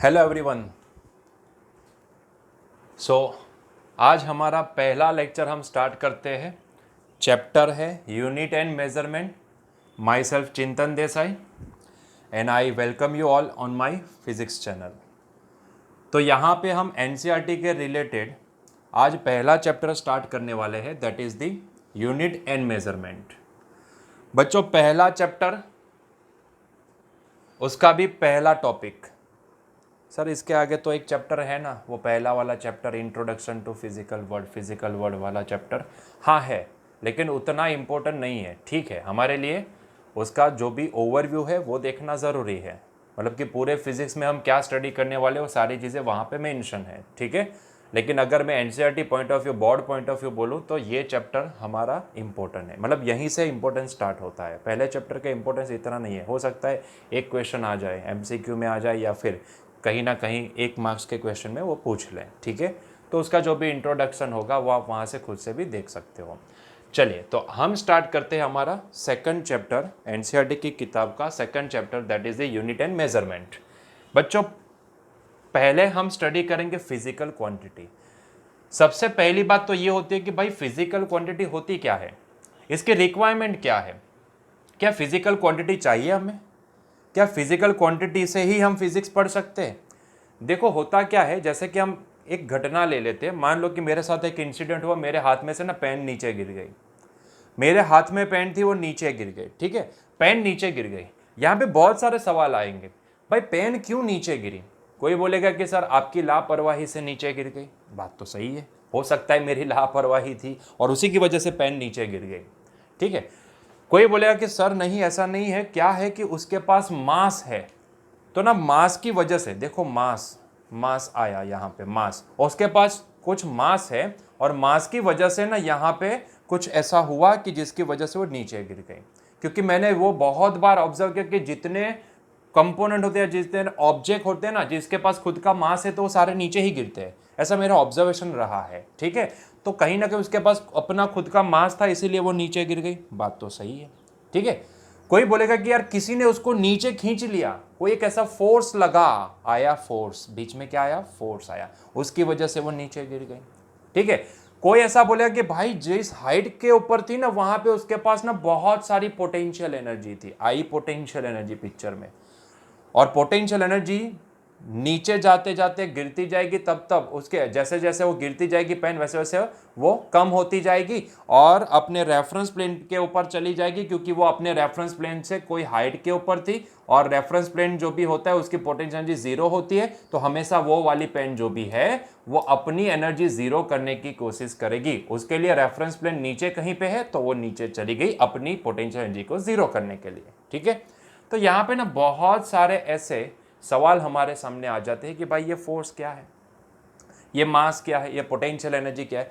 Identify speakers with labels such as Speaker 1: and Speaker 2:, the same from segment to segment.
Speaker 1: Hello everyone. सो आज हमारा पहला लेक्चर हम स्टार्ट करते हैं। चैप्टर है unit and measurement. Myself Chintan Desai and I welcome you all on my physics channel. तो यहाँ पे हम एनसीईआरटी के रिलेटेड आज पहला चैप्टर स्टार्ट करने वाले हैं, that is the unit and measurement. बच्चों, पहला चैप्टर, उसका भी पहला टॉपिक। सर इसके आगे तो एक चैप्टर है ना, वो पहला वाला chapter introduction to physical word वाला चैप्टर। हाँ है, लेकिन उतना इम्पोर्टेंट नहीं है। ठीक है, हमारे लिए उसका जो भी ओवरव्यू है वो देखना ज़रूरी है। मतलब कि पूरे फिजिक्स में हम क्या स्टडी करने वाले वो सारी चीज़ें वहाँ पे मेंशन है। ठीक है, लेकिन अगर मैं NCERT point of view, board point of view बोलूँ तो ये चैप्टर हमारा इंपॉर्टेंट है। मतलब यहीं से इंपॉर्टेंस स्टार्ट होता है। पहले चैप्टर का इंपॉर्टेंस इतना नहीं है। हो सकता है एक क्वेश्चन आ जाए, एमसीक्यू में आ जाए, या फिर कहीं ना कहीं 1 मार्क्स के क्वेश्चन में वो पूछ लें। ठीक है, तो उसका जो भी इंट्रोडक्शन होगा वो आप वहाँ से खुद से भी देख सकते हो। चलिए, तो हम स्टार्ट करते हैं हमारा सेकंड चैप्टर, एनसीईआरटी की किताब का second chapter, that is the unit and measurement. बच्चों, पहले हम स्टडी करेंगे फिजिकल क्वांटिटी। सबसे पहली बात तो ये होती है कि भाई फिजिकल क्वांटिटी होती क्या है, इसकी रिक्वायरमेंट क्या है। क्या फिजिकल क्वांटिटी चाहिए हमें? क्या फिजिकल क्वांटिटी से ही हम फिजिक्स पढ़ सकते हैं? देखो, होता क्या है, जैसे कि हम एक घटना ले लेते हैं। मान लो कि मेरे साथ एक इंसिडेंट हुआ, मेरे हाथ में से ना पेन नीचे गिर गई। मेरे हाथ में पेन थी, वो नीचे गिर गई। ठीक है, पेन नीचे गिर गई। यहाँ पे बहुत सारे सवाल आएंगे, भाई पेन क्यों नीचे गिरी? कोई बोलेगा कि सर आपकी लापरवाही से नीचे गिर गई। बात तो सही है, हो सकता है मेरी लापरवाही थी और उसी की वजह से पेन नीचे गिर गई। ठीक है, कोई बोलेगा कि सर नहीं, ऐसा नहीं है, क्या है कि उसके पास मास है, तो ना मास की वजह से, देखो मास मास आया यहाँ पे, मास, और उसके पास कुछ मास है और मास की वजह से ना यहाँ पे कुछ ऐसा हुआ कि जिसकी वजह से वो नीचे गिर गई। क्योंकि मैंने वो बहुत बार ऑब्जर्व किया कि जितने कंपोनेंट होते हैं, जितने ऑब्जेक्ट होते हैं ना, जिसके पास खुद का मास है तो वो सारे नीचे ही गिरते हैं। ऐसा मेरा ऑब्जर्वेशन रहा है। ठीक है, तो कहीं ना कहीं उसके पास अपना खुद का मास था, इसीलिए वो नीचे गिर गई। बात तो सही है। ठीक है, कोई बोलेगा कि यार किसी ने उसको नीचे खींच लिया, कोई एक ऐसा फोर्स लगा, आया फोर्स, बीच में क्या आया, फोर्स आया, उसकी वजह से वो नीचे गिर गई। ठीक है, कोई ऐसा बोलेगा कि भाई जिस हाइट के ऊपर थी ना, वहां पे उसके पास ना बहुत सारी पोटेंशियल एनर्जी थी, आई पोटेंशियल एनर्जी पिक्चर में। और पोटेंशियल एनर्जी नीचे जाते जाते गिरती जाएगी, तब तब उसके जैसे जैसे वो गिरती जाएगी पेन, वैसे वैसे वो कम होती जाएगी और अपने रेफरेंस प्लेन के ऊपर चली जाएगी, क्योंकि वो अपने रेफरेंस प्लेन से कोई हाइट के ऊपर थी और रेफरेंस प्लेन जो भी होता है उसकी पोटेंशियल एनर्जी जीरो होती है। तो हमेशा वो वाली पेन जो भी है वो अपनी एनर्जी जीरो करने की कोशिश करेगी। उसके लिए रेफरेंस प्लेन नीचे कहीं पे है तो वो नीचे चली गई अपनी पोटेंशियल एनर्जी को जीरो करने के लिए। ठीक है, तो यहाँ पे ना बहुत सारे ऐसे सवाल हमारे सामने आ जाते हैं कि भाई ये फोर्स क्या है, ये मास क्या है, ये पोटेंशियल एनर्जी क्या है।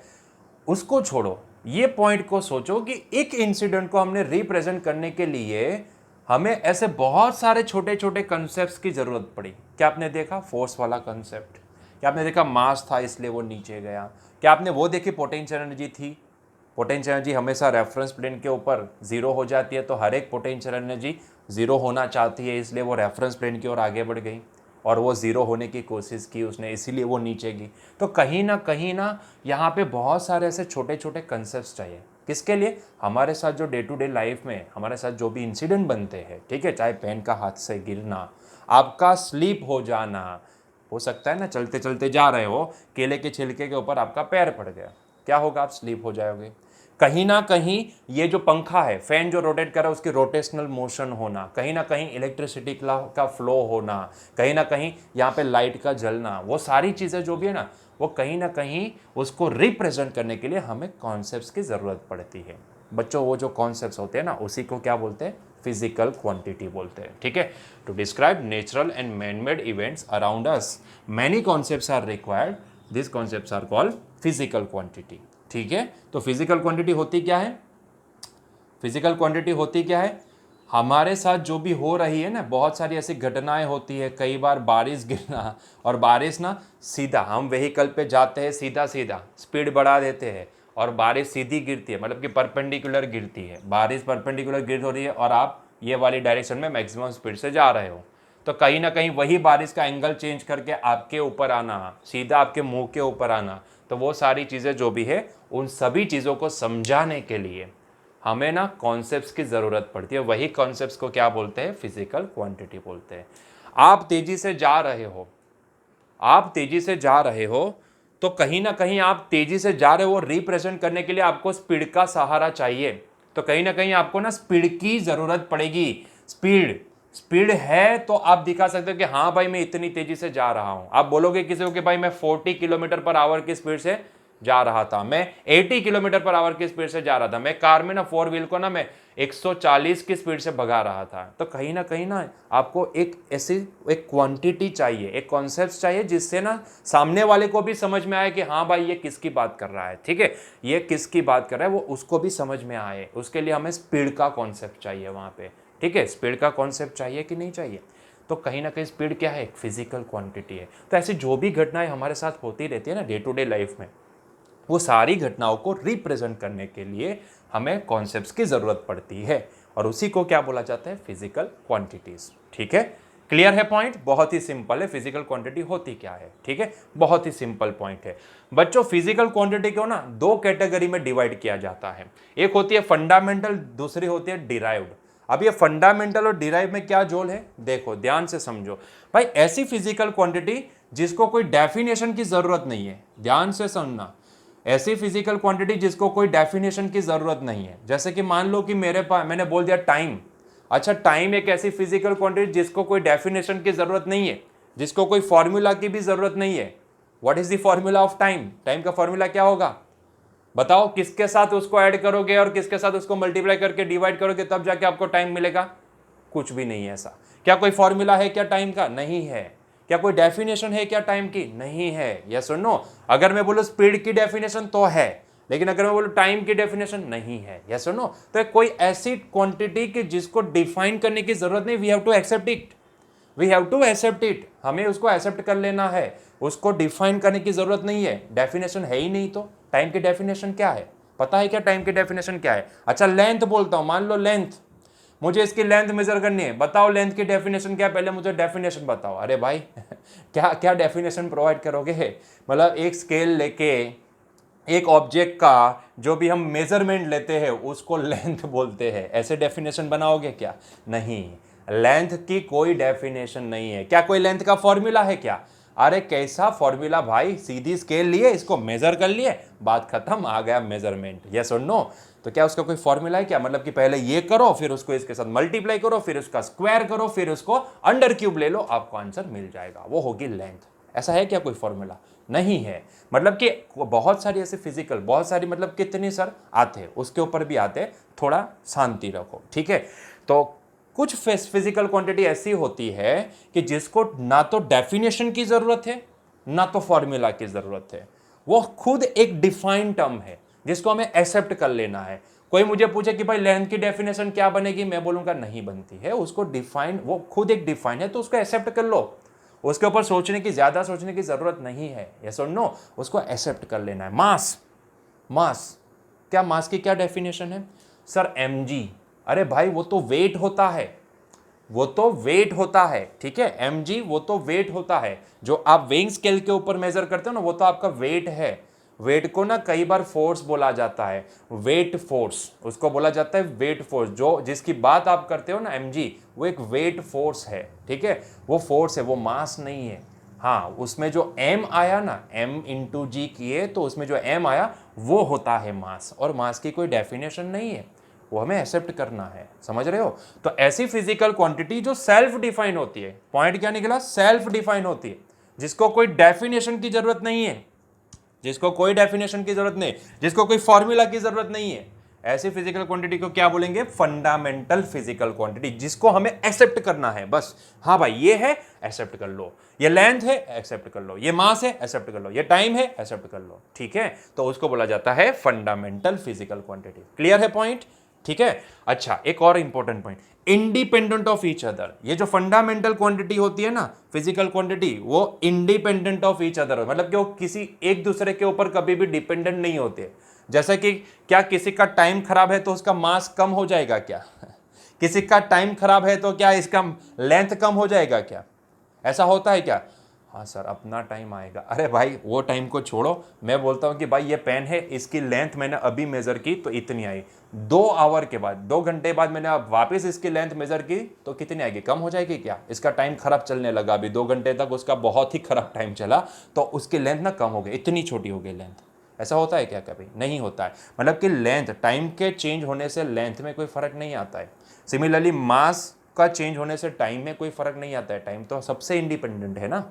Speaker 1: उसको छोड़ो, ये पॉइंट को सोचो कि एक इंसिडेंट को हमने रिप्रेजेंट करने के लिए हमें ऐसे बहुत सारे छोटे छोटे कंसेप्ट्स की जरूरत पड़ी। क्या आपने देखा फोर्स वाला कंसेप्ट? क्या आपने देखा मास था इसलिए वो नीचे गया? क्या आपने वो देखी पोटेंशियल एनर्जी थी? पोटेंशियल एनर्जी हमेशा रेफरेंस प्लेन के ऊपर जीरो हो जाती है, तो हर एक पोटेंशियल एनर्जी जीरो होना चाहती है, इसलिए वो रेफरेंस प्लेन की ओर आगे बढ़ गई और वो जीरो होने की कोशिश की उसने, इसीलिए वो नीचे गई। तो कहीं ना यहाँ पे बहुत सारे ऐसे छोटे छोटे कंसेप्ट चाहिए। किसके लिए? हमारे साथ जो डे टू डे लाइफ में हमारे साथ जो भी इंसिडेंट बनते हैं। ठीक है, चाहे पेन का हाथ से गिरना, आपका स्लिप हो जाना, हो सकता है ना चलते चलते जा रहे हो, केले के छिलके के ऊपर आपका पैर पड़ गया, क्या होगा? आप स्लीप हो जाओगे। कहीं ना कहीं ये जो पंखा है, फैन जो रोटेट कर रहा है, उसकी रोटेशनल मोशन होना, कहीं ना कहीं इलेक्ट्रिसिटी का फ्लो होना, कहीं ना कहीं यहाँ पे लाइट का जलना, वो सारी चीज़ें जो भी है ना, वो कहीं ना कहीं उसको रिप्रेजेंट करने के लिए हमें कॉन्सेप्ट्स की ज़रूरत पड़ती है। बच्चों, वो जो कॉन्सेप्ट्स होते हैं ना, उसी को क्या बोलते हैं? फिजिकल क्वांटिटी बोलते हैं। ठीक है, to describe natural and man made events around us many concepts are required, this concepts are called physical quantity. ठीक है, तो फिजिकल क्वांटिटी होती क्या है? फिजिकल क्वांटिटी होती क्या है? हमारे साथ जो भी हो रही है ना, बहुत सारी ऐसी घटनाएं होती है। कई बार बारिश गिरना, और बारिश ना सीधा, हम व्हीकल पे जाते हैं, सीधा सीधा स्पीड बढ़ा देते हैं और बारिश सीधी गिरती है, मतलब कि परपेंडिकुलर गिरती है। बारिश परपेंडिकुलर गिर हो रही है और आप ये वाली डायरेक्शन में मैक्सिमम स्पीड से जा रहे हो, तो कहीं ना कहीं वही बारिश का एंगल चेंज करके आपके ऊपर आना, सीधा आपके मुंह के ऊपर आना, तो वो सारी चीज़ें जो भी है उन सभी चीज़ों को समझाने के लिए हमें ना कॉन्सेप्ट्स की ज़रूरत पड़ती है। वही कॉन्सेप्ट्स को क्या बोलते हैं? फिजिकल क्वांटिटी बोलते हैं। आप तेजी से जा रहे हो, आप तेजी से जा रहे हो, तो कहीं ना कहीं आप तेजी से जा रहे हो रिप्रेजेंट करने के लिए आपको स्पीड का सहारा चाहिए। तो कहीं ना कहीं आपको ना स्पीड की ज़रूरत पड़ेगी। स्पीड स्पीड है तो आप दिखा सकते हो कि हाँ भाई मैं इतनी तेजी से जा रहा हूं। आप बोलोगे किसी को कि भाई मैं 40 किलोमीटर पर आवर की स्पीड से जा रहा था, मैं 80 किलोमीटर पर आवर की स्पीड से जा रहा था, मैं कार में ना 4 व्हील को ना मैं 140 की स्पीड से भगा रहा था। तो कहीं ना आपको एक ऐसी एक क्वांटिटी चाहिए, एक कॉन्सेप्ट चाहिए जिससे ना सामने वाले को भी समझ में आए कि हाँ भाई ये किसकी बात कर रहा है, ठीक है, ये किसकी बात कर रहा है, वो उसको भी समझ में आए। उसके लिए हमें स्पीड का कॉन्सेप्ट चाहिए वहाँ पे, ठीक है, स्पीड का कॉन्सेप्ट चाहिए कि नहीं चाहिए। तो कहीं ना कहीं स्पीड क्या है? एक फिजिकल क्वांटिटी है। तो ऐसी जो भी घटनाएं हमारे साथ होती रहती है ना डे टू डे लाइफ में, वो सारी घटनाओं को रिप्रेजेंट करने के लिए हमें कॉन्सेप्ट्स की जरूरत पड़ती है, और उसी को क्या बोला जाता है? Physical quantities. ठीक है, क्लियर है पॉइंट? बहुत ही सिंपल है, फिजिकल क्वांटिटी होती क्या है, ठीक है, बहुत ही सिंपल पॉइंट है बच्चों। फिजिकल क्वांटिटी को ना दो कैटेगरी में डिवाइड किया जाता है, एक होती है फंडामेंटल, दूसरी होती है डिराइव्ड। अब ये फंडामेंटल और डिराइव में क्या जोल है, देखो ध्यान से समझो भाई। ऐसी फिजिकल क्वांटिटी जिसको कोई डेफिनेशन की जरूरत नहीं है, ध्यान से सुनना, ऐसी फिजिकल क्वांटिटी जिसको कोई डेफिनेशन की जरूरत नहीं है। जैसे कि मान लो कि मेरे पास, मैंने बोल दिया टाइम। अच्छा, टाइम एक ऐसी फिजिकल क्वांटिटी जिसको कोई डेफिनेशन की जरूरत नहीं है, जिसको कोई फॉर्मूला की भी जरूरत नहीं है। What is the formula of time? Time का फॉर्मूला क्या होगा बताओ? किसके साथ उसको ऐड करोगे और किसके साथ उसको मल्टीप्लाई करके डिवाइड करोगे तब जाके आपको टाइम मिलेगा? कुछ भी नहीं है ऐसा। क्या कोई फॉर्मूला है क्या टाइम का? नहीं है। क्या कोई डेफिनेशन है क्या टाइम की? नहीं है। यस और नो? अगर मैं बोलूं स्पीड की डेफिनेशन तो है, लेकिन अगर मैं बोलूं टाइम की डेफिनेशन नहीं है। यस और नो? तो कोई ऐसी क्वांटिटी की जिसको डिफाइन करने की जरूरत नहीं, we have to accept it, we have to accept it, हमें उसको एक्सेप्ट कर लेना है, उसको डिफाइन करने की जरूरत नहीं है। डेफिनेशन है ही नहीं तो टाइम की डेफिनेशन क्या है? पता है क्या टाइम की डेफिनेशन क्या है? अच्छा, लेंथ बोलता हूं, मान लो लेंथ, मुझे इसकी लेंथ मेजर करनी है, बताओ लेंथ की डेफिनेशन क्या है? पहले मुझे डेफिनेशन बताओ। अरे भाई क्या क्या डेफिनेशन प्रोवाइड करोगे? मतलब एक स्केल लेके एक ऑब्जेक्ट का जो भी हम मेजरमेंट लेते हैं उसको लेंथ बोलते हैं, ऐसे डेफिनेशन बनाओगे क्या? नहीं, लेंथ की कोई डेफिनेशन नहीं है। क्या कोई लेंथ का फॉर्मूला है क्या? अरे कैसा फॉर्मूला भाई, सीधी स्केल लिए, इसको मेजर कर लिए, बात खत्म, आ गया मेजरमेंट। यस और नो? तो क्या उसका कोई फॉर्मूला है क्या? मतलब कि पहले ये करो, फिर उसको इसके साथ मल्टीप्लाई करो, फिर उसका स्क्वायर करो, फिर उसको अंडर क्यूब ले लो, आपको आंसर मिल जाएगा, वो होगी लेंथ। ऐसा है क्या कोई फॉर्मूला? नहीं है। मतलब कि बहुत सारी ऐसे फिजिकल, बहुत सारी, मतलब कितने सर आते हैं, उसके ऊपर भी आते हैं, थोड़ा शांति रखो, ठीक है। तो कुछ फिजिकल क्वांटिटी ऐसी होती है कि जिसको ना तो डेफिनेशन की जरूरत है ना तो फॉर्मूला की जरूरत है, वो खुद एक डिफाइंड टर्म है जिसको हमें एक्सेप्ट कर लेना है। कोई मुझे पूछे कि भाई लेंथ की डेफिनेशन क्या बनेगी, मैं बोलूंगा नहीं बनती है, उसको डिफाइन, वो खुद एक डिफाइन है, तो उसको एक्सेप्ट कर लो, उसके ऊपर सोचने की, ज्यादा सोचने की जरूरत नहीं है। यस और नो? उसको एक्सेप्ट कर लेना है। मास, मास, क्या मास की क्या डेफिनेशन है सर? mg। अरे भाई वो तो वेट होता है, वो तो वेट होता है, ठीक है, mg वो तो वेट होता है। जो आप वेइंग स्केल के ऊपर मेजर करते हो ना, वो तो आपका वेट है। वेट को ना कई बार फोर्स बोला जाता है, वेट फोर्स, उसको बोला जाता है वेट फोर्स। जो जिसकी बात आप करते हो ना mg, वो एक वेट फोर्स है, ठीक है, वो फोर्स है, वो मास नहीं है। हाँ, उसमें जो m आया ना, m इंटू जी किए, तो उसमें जो m आया वो होता है मास, और मास की कोई डेफिनेशन नहीं है, वो हमें एक्सेप्ट करना है। समझ रहे हो? तो ऐसी फिजिकल क्वांटिटी जो सेल्फ डिफाइन होती है, पॉइंट क्या निकला? सेल्फ डिफाइन होती है, जिसको कोई डेफिनेशन की जरूरत नहीं है, जिसको कोई डेफिनेशन की जरूरत नहीं, जिसको कोई फॉर्मूला की जरूरत नहीं है, ऐसी फिजिकल क्वांटिटी को क्या बोलेंगे? फंडामेंटल फिजिकल क्वांटिटी, जिसको हमें एक्सेप्ट करना है बस। हाँ भाई ये है, एक्सेप्ट कर लो, ये लेंथ है, एक्सेप्ट कर लो, ये मास है, एक्सेप्ट कर लो, ये टाइम है, एक्सेप्ट कर लो, ठीक है। तो उसको बोला जाता है फंडामेंटल फिजिकल क्वांटिटी। क्लियर है पॉइंट? ठीक है। अच्छा, एक और important point, independent of each other. ये जो फंडामेंटल क्वांटिटी होती है ना, फिजिकल क्वांटिटी, वो इंडिपेंडेंट ऑफ ईच अदर, मतलब कि वो किसी एक दूसरे के ऊपर कभी भी डिपेंडेंट नहीं होते। जैसे कि क्या किसी का टाइम खराब है तो उसका मास कम हो जाएगा क्या? किसी का टाइम खराब है तो क्या इसका लेंथ कम हो जाएगा क्या? ऐसा होता है क्या? हाँ सर अपना टाइम आएगा। अरे भाई वो टाइम को छोड़ो, मैं बोलता हूँ कि भाई ये पेन है, इसकी लेंथ मैंने अभी मेजर की तो इतनी आई, 2 आवर के बाद 2 घंटे बाद मैंने अब वापस इसकी लेंथ मेजर की तो कितनी आएगी? कम हो जाएगी क्या? इसका टाइम खराब चलने लगा, अभी 2 घंटे तक उसका बहुत ही खराब टाइम चला तो उसकी लेंथ ना कम हो गई, इतनी छोटी हो गई लेंथ। ऐसा होता है क्या कभी? नहीं होता है। मतलब कि लेंथ, टाइम के चेंज होने से लेंथ में कोई फर्क नहीं आता है। सिमिलरली मास का चेंज होने से टाइम में कोई फर्क नहीं आता है। टाइम तो सबसे इंडिपेंडेंट है ना,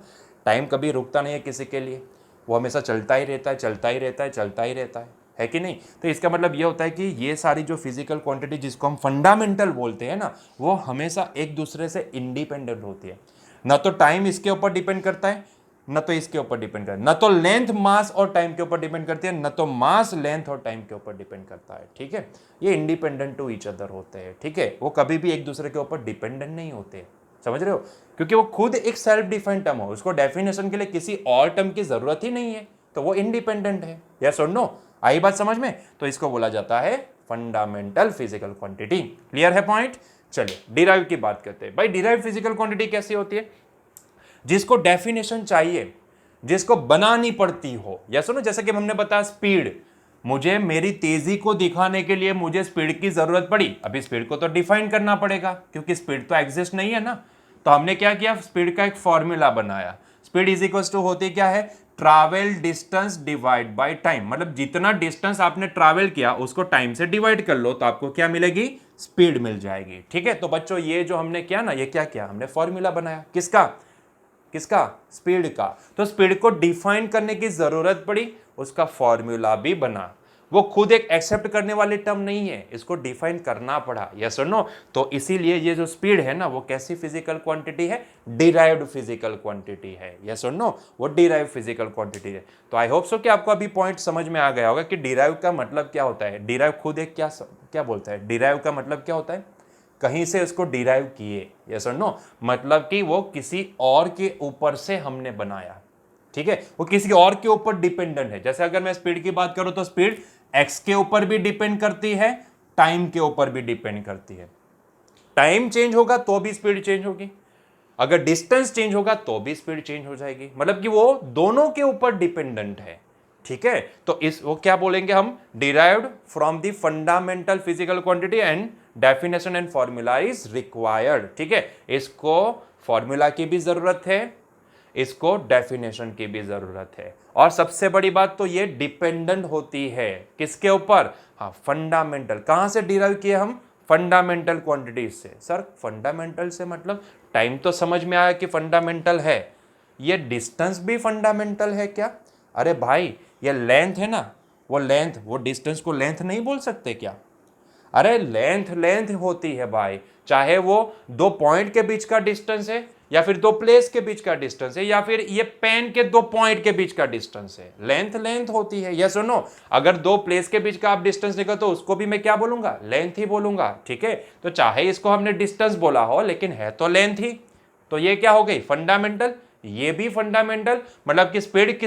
Speaker 1: टाइम कभी रुकता नहीं है किसी के लिए, वो हमेशा चलता ही रहता है, चलता ही रहता है, चलता ही रहता है कि नहीं? तो इसका मतलब ये होता है कि ये सारी जो फिजिकल क्वांटिटी जिसको हम फंडामेंटल बोलते हैं ना, वो हमेशा एक दूसरे से इंडिपेंडेंट होती है। ना तो टाइम इसके ऊपर डिपेंड करता है, न तो इसके ऊपर डिपेंड करता है, न तो लेंथ मास और टाइम के ऊपर डिपेंड करती है, न तो मास लेंथ और टाइम के ऊपर डिपेंड करता है। ठीक है, ये इंडिपेंडेंट टू ईच अदर होते हैं। ठीक है, वो कभी भी एक दूसरे के ऊपर डिपेंडेंट नहीं होते, समझ रहे हो? क्योंकि वो खुद एक सेल्फ डिफाइंड टर्म हो, उसको डेफिनेशन के लिए किसी और टर्म की जरूरत ही नहीं है, तो वो इंडिपेंडेंट है। यस और नो? आई बात समझ में? तो इसको बोला जाता है फंडामेंटल फिजिकल क्वांटिटी। क्लियर है पॉइंट? चलिए डिराइव की बात करते हैं। भाई डिराइव फिजिकल क्वांटिटी कैसी होती है? जिसको डेफिनेशन चाहिए, जिसको बनानी पड़ती हो। या सुनो, जैसे कि हमने बताया स्पीड, मुझे मेरी तेजी को दिखाने के लिए मुझे स्पीड की जरूरत पड़ी, अभी स्पीड को तो डिफाइन करना पड़ेगा क्योंकि स्पीड तो एग्जिस्ट नहीं है ना। तो हमने क्या किया? स्पीड का एक फॉर्मूला बनाया। स्पीड इज इक्वल टू होती क्या है? Travel distance divide by time. मतलब जितना डिस्टेंस आपने ट्रैवल किया उसको टाइम से डिवाइड कर लो तो आपको क्या मिलेगी? स्पीड मिल जाएगी। ठीक है, तो बच्चों ये जो हमने किया ना, ये क्या किया? हमने फॉर्मूला बनाया। किसका? किसका? स्पीड का। तो स्पीड को डिफाइन करने की जरूरत पड़ी, उसका फॉर्मूला भी बना। वो खुद एक एक्सेप्ट करने वाली टर्म नहीं है, इसको डिफाइन करना पड़ा। यस और नो? तो इसीलिए ये जो स्पीड है ना, वो कैसी फिजिकल क्वांटिटी है? डिराइव्ड फिजिकल क्वांटिटी है। यस और नो? वो डिराइव फिजिकल क्वांटिटी है। तो आई होप सो कि आपको अभी पॉइंट समझ में आ गया होगा कि डिराइव का मतलब क्या होता है। डिराइव खुद एक क्या बोलता है? डिराइव का मतलब क्या होता है? कहीं से उसको डिराइव किए। यस और नो? मतलब कि वो किसी और के ऊपर से हमने बनाया। ठीक है, वो किसी और के ऊपर डिपेंडेंट है। जैसे अगर मैं स्पीड की बात करूं तो स्पीड एक्स के ऊपर भी डिपेंड करती है, टाइम के ऊपर भी डिपेंड करती है। टाइम चेंज होगा तो भी स्पीड चेंज होगी, अगर डिस्टेंस चेंज होगा तो भी स्पीड चेंज हो जाएगी। मतलब कि वो दोनों के ऊपर डिपेंडेंट है। ठीक है, तो इस वो क्या बोलेंगे हम? Derived from the fundamental physical quantity and definition and formula is required. ठीक है, इसको फॉर्मूला की भी जरूरत है, इसको डेफिनेशन की भी जरूरत है, और सबसे बड़ी बात तो ये डिपेंडेंट होती है किसके ऊपर? हाँ, फंडामेंटल। कहां से डिराइव किए हम? फंडामेंटल क्वांटिटीज से। सर फंडामेंटल से मतलब टाइम तो समझ में आया कि फंडामेंटल है, ये डिस्टेंस भी फंडामेंटल है क्या? अरे भाई ये लेंथ है ना, वो लेंथ, वो डिस्टेंस को लेंथ नहीं बोल सकते क्या? अरे लेंथ लेंथ होती है भाई, चाहे वो 2 पॉइंट के बीच का डिस्टेंस है, या फिर 2 प्लेस के बीच का डिस्टेंस है, या फिर ये पेन के 2 पॉइंट के बीच का डिस्टेंस है, लेंथ लेंथ होती है। यस और नो? अगर 2 प्लेस के बीच का आप डिस्टेंस निकल तो उसको भी मैं क्या बोलूंगा? लेंथ ही बोलूंगा। ठीक है, तो चाहे इसको हमने डिस्टेंस बोला हो लेकिन है तो लेंथ ही। तो ये क्या हो गई? फंडामेंटल। ये भी फंडामेंटल, मतलब कि स्पीड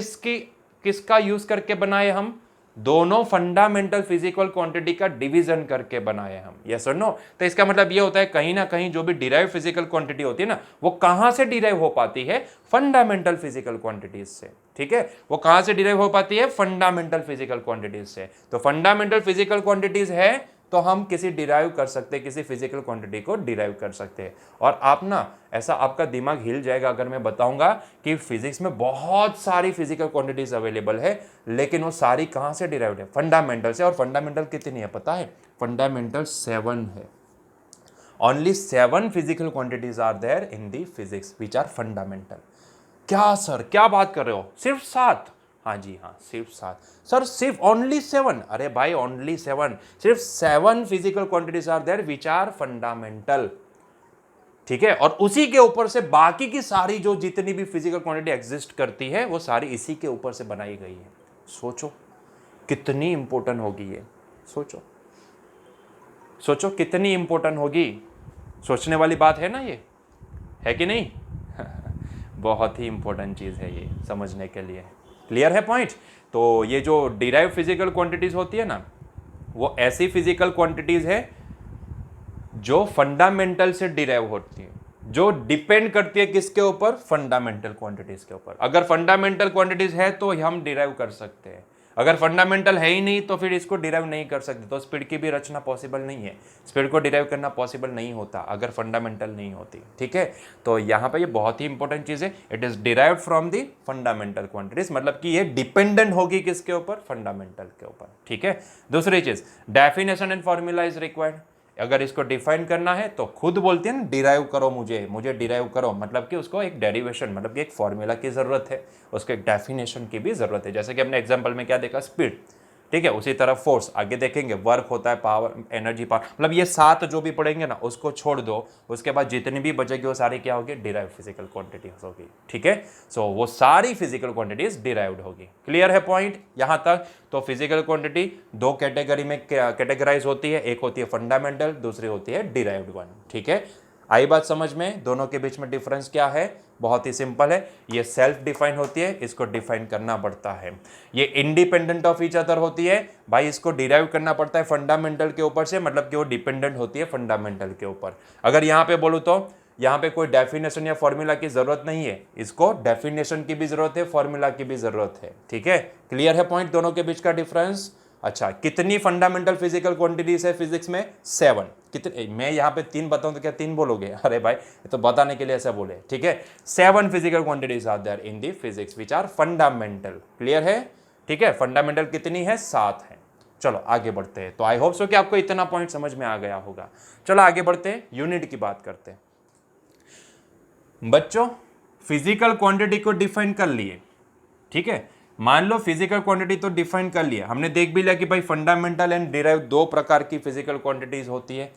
Speaker 1: किसका यूज करके बनाए हम? दोनों फंडामेंटल फिजिकल क्वांटिटी का डिवीजन करके बनाए हम। यस और नो? तो इसका मतलब ये होता है कहीं ना कहीं जो भी डिराइव फिजिकल क्वांटिटी होती है ना, वो कहां से डिराइव हो पाती है? फंडामेंटल फिजिकल क्वांटिटीज से। ठीक है, वो कहां से डिराइव हो पाती है? फंडामेंटल फिजिकल क्वांटिटीज से। तो फंडामेंटल फिजिकल क्वांटिटीज है तो हम किसी डिराइव कर सकते हैं, किसी फिजिकल क्वांटिटी को डिराइव कर सकते हैं। और आप ना, ऐसा आपका दिमाग हिल जाएगा अगर मैं बताऊंगा कि फिजिक्स में बहुत सारी फिजिकल क्वांटिटीज अवेलेबल है, लेकिन वो सारी कहां से डिराइव्ड है? फंडामेंटल से। और फंडामेंटल कितनी है पता है? फंडामेंटल 7 है। Only 7 physical quantities are there in the physics which are fundamental. क्या सर, क्या बात कर रहे हो? सिर्फ 7? हाँ जी हाँ, सिर्फ 7। सर सिर्फ ओनली 7? अरे भाई ओनली 7, सिर्फ 7 physical quantities are there which are fundamental. ठीक है, और उसी के ऊपर से बाकी की सारी जो जितनी भी फिजिकल क्वांटिटी एग्जिस्ट करती है वो सारी इसी के ऊपर से बनाई गई है। सोचो कितनी इंपॉर्टेंट होगी ये, सोचो सोचो कितनी इंपॉर्टेंट होगी। सोचने वाली बात है ना ये, है कि नहीं? बहुत ही इंपॉर्टेंट चीज है ये समझने के लिए। क्लियर है पॉइंट? तो ये जो डिराइव फिजिकल क्वांटिटीज होती है ना, वो ऐसी फिजिकल क्वांटिटीज है जो फंडामेंटल से डिराइव होती है, जो डिपेंड करती है किसके ऊपर, फंडामेंटल क्वांटिटीज के ऊपर। अगर फंडामेंटल क्वांटिटीज है तो हम डिराइव कर सकते हैं, अगर फंडामेंटल है ही नहीं तो फिर इसको डिराइव नहीं कर सकते। तो स्पीड की भी रचना पॉसिबल नहीं है, स्पीड को डिराइव करना पॉसिबल नहीं होता अगर फंडामेंटल नहीं होती। ठीक है, तो यहाँ पे ये बहुत ही इंपॉर्टेंट चीज है, it is derived from the fundamental quantities, मतलब कि ये डिपेंडेंट होगी किसके ऊपर, फंडामेंटल के ऊपर। ठीक है, दूसरी चीज definition and formula is required. अगर इसको डिफाइन करना है तो खुद बोलते हैं ना, डिराइव करो, मुझे डिराइव करो, मतलब कि उसको एक डेरिवेशन, मतलब कि एक फॉर्मूला की जरूरत है, उसको एक डेफिनेशन की भी जरूरत है। जैसे कि हमने एग्जांपल में क्या देखा, स्पीड, ठीक है, उसी तरह फोर्स, आगे देखेंगे वर्क होता है, पावर, एनर्जी, पावर, मतलब ये 7 जो भी पढ़ेंगे ना उसको छोड़ दो, उसके बाद जितनी भी बचेगी वो सारी क्या होगी, डिराइव फिजिकल क्वांटिटीज होगी। ठीक है, सो वो सारी फिजिकल क्वांटिटीज डिराइव्ड होगी। क्लियर है पॉइंट यहां तक? तो फिजिकल क्वांटिटी 2 कैटेगरी में कैटेगराइज होती है, एक होती है फंडामेंटल, दूसरी होती है डिराइव्ड वन। ठीक है, आई बात समझ में? दोनों के बीच में डिफरेंस क्या है? बहुत ही सिंपल है, ये सेल्फ डिफाइन होती है, इसको डिफाइन करना पड़ता है। ये इंडिपेंडेंट ऑफ ईच अदर होती है, भाई इसको डिराइव करना पड़ता है फंडामेंटल के ऊपर से, मतलब कि वो डिपेंडेंट होती है फंडामेंटल के ऊपर। अगर यहाँ पे बोलूँ तो यहाँ पे कोई डेफिनेशन या फॉर्मूला की जरूरत नहीं है, इसको डेफिनेशन की भी जरूरत है, फॉर्मूला की भी जरूरत है। ठीक है, क्लियर है पॉइंट दोनों के बीच का डिफरेंस? अच्छा, कितनी फंडामेंटल फिजिकल क्वांटिटीज है फिजिक्स में? 7। कितने? मैं यहाँ पे 3 बताऊं तो क्या 3 बोलोगे? अरे भाई तो बताने के लिए ऐसा बोले। ठीक है, 7 physical quantities are there in the physics which are fundamental. Clear है? ठीक है, फंडामेंटल कितनी है? 7 है। चलो आगे बढ़ते हैं। तो आई होप सो कि आपको इतना पॉइंट समझ में आ गया होगा। चलो आगे बढ़ते हैं, यूनिट की बात करते हैं। बच्चों फिजिकल क्वांटिटी को डिफाइन कर लिए, ठीक है, मान लो फिजिकल क्वांटिटी तो डिफाइन कर लिया हमने, देख भी लिया कि भाई फंडामेंटल एंड डिराइव 2 प्रकार की फिजिकल क्वांटिटीज होती है,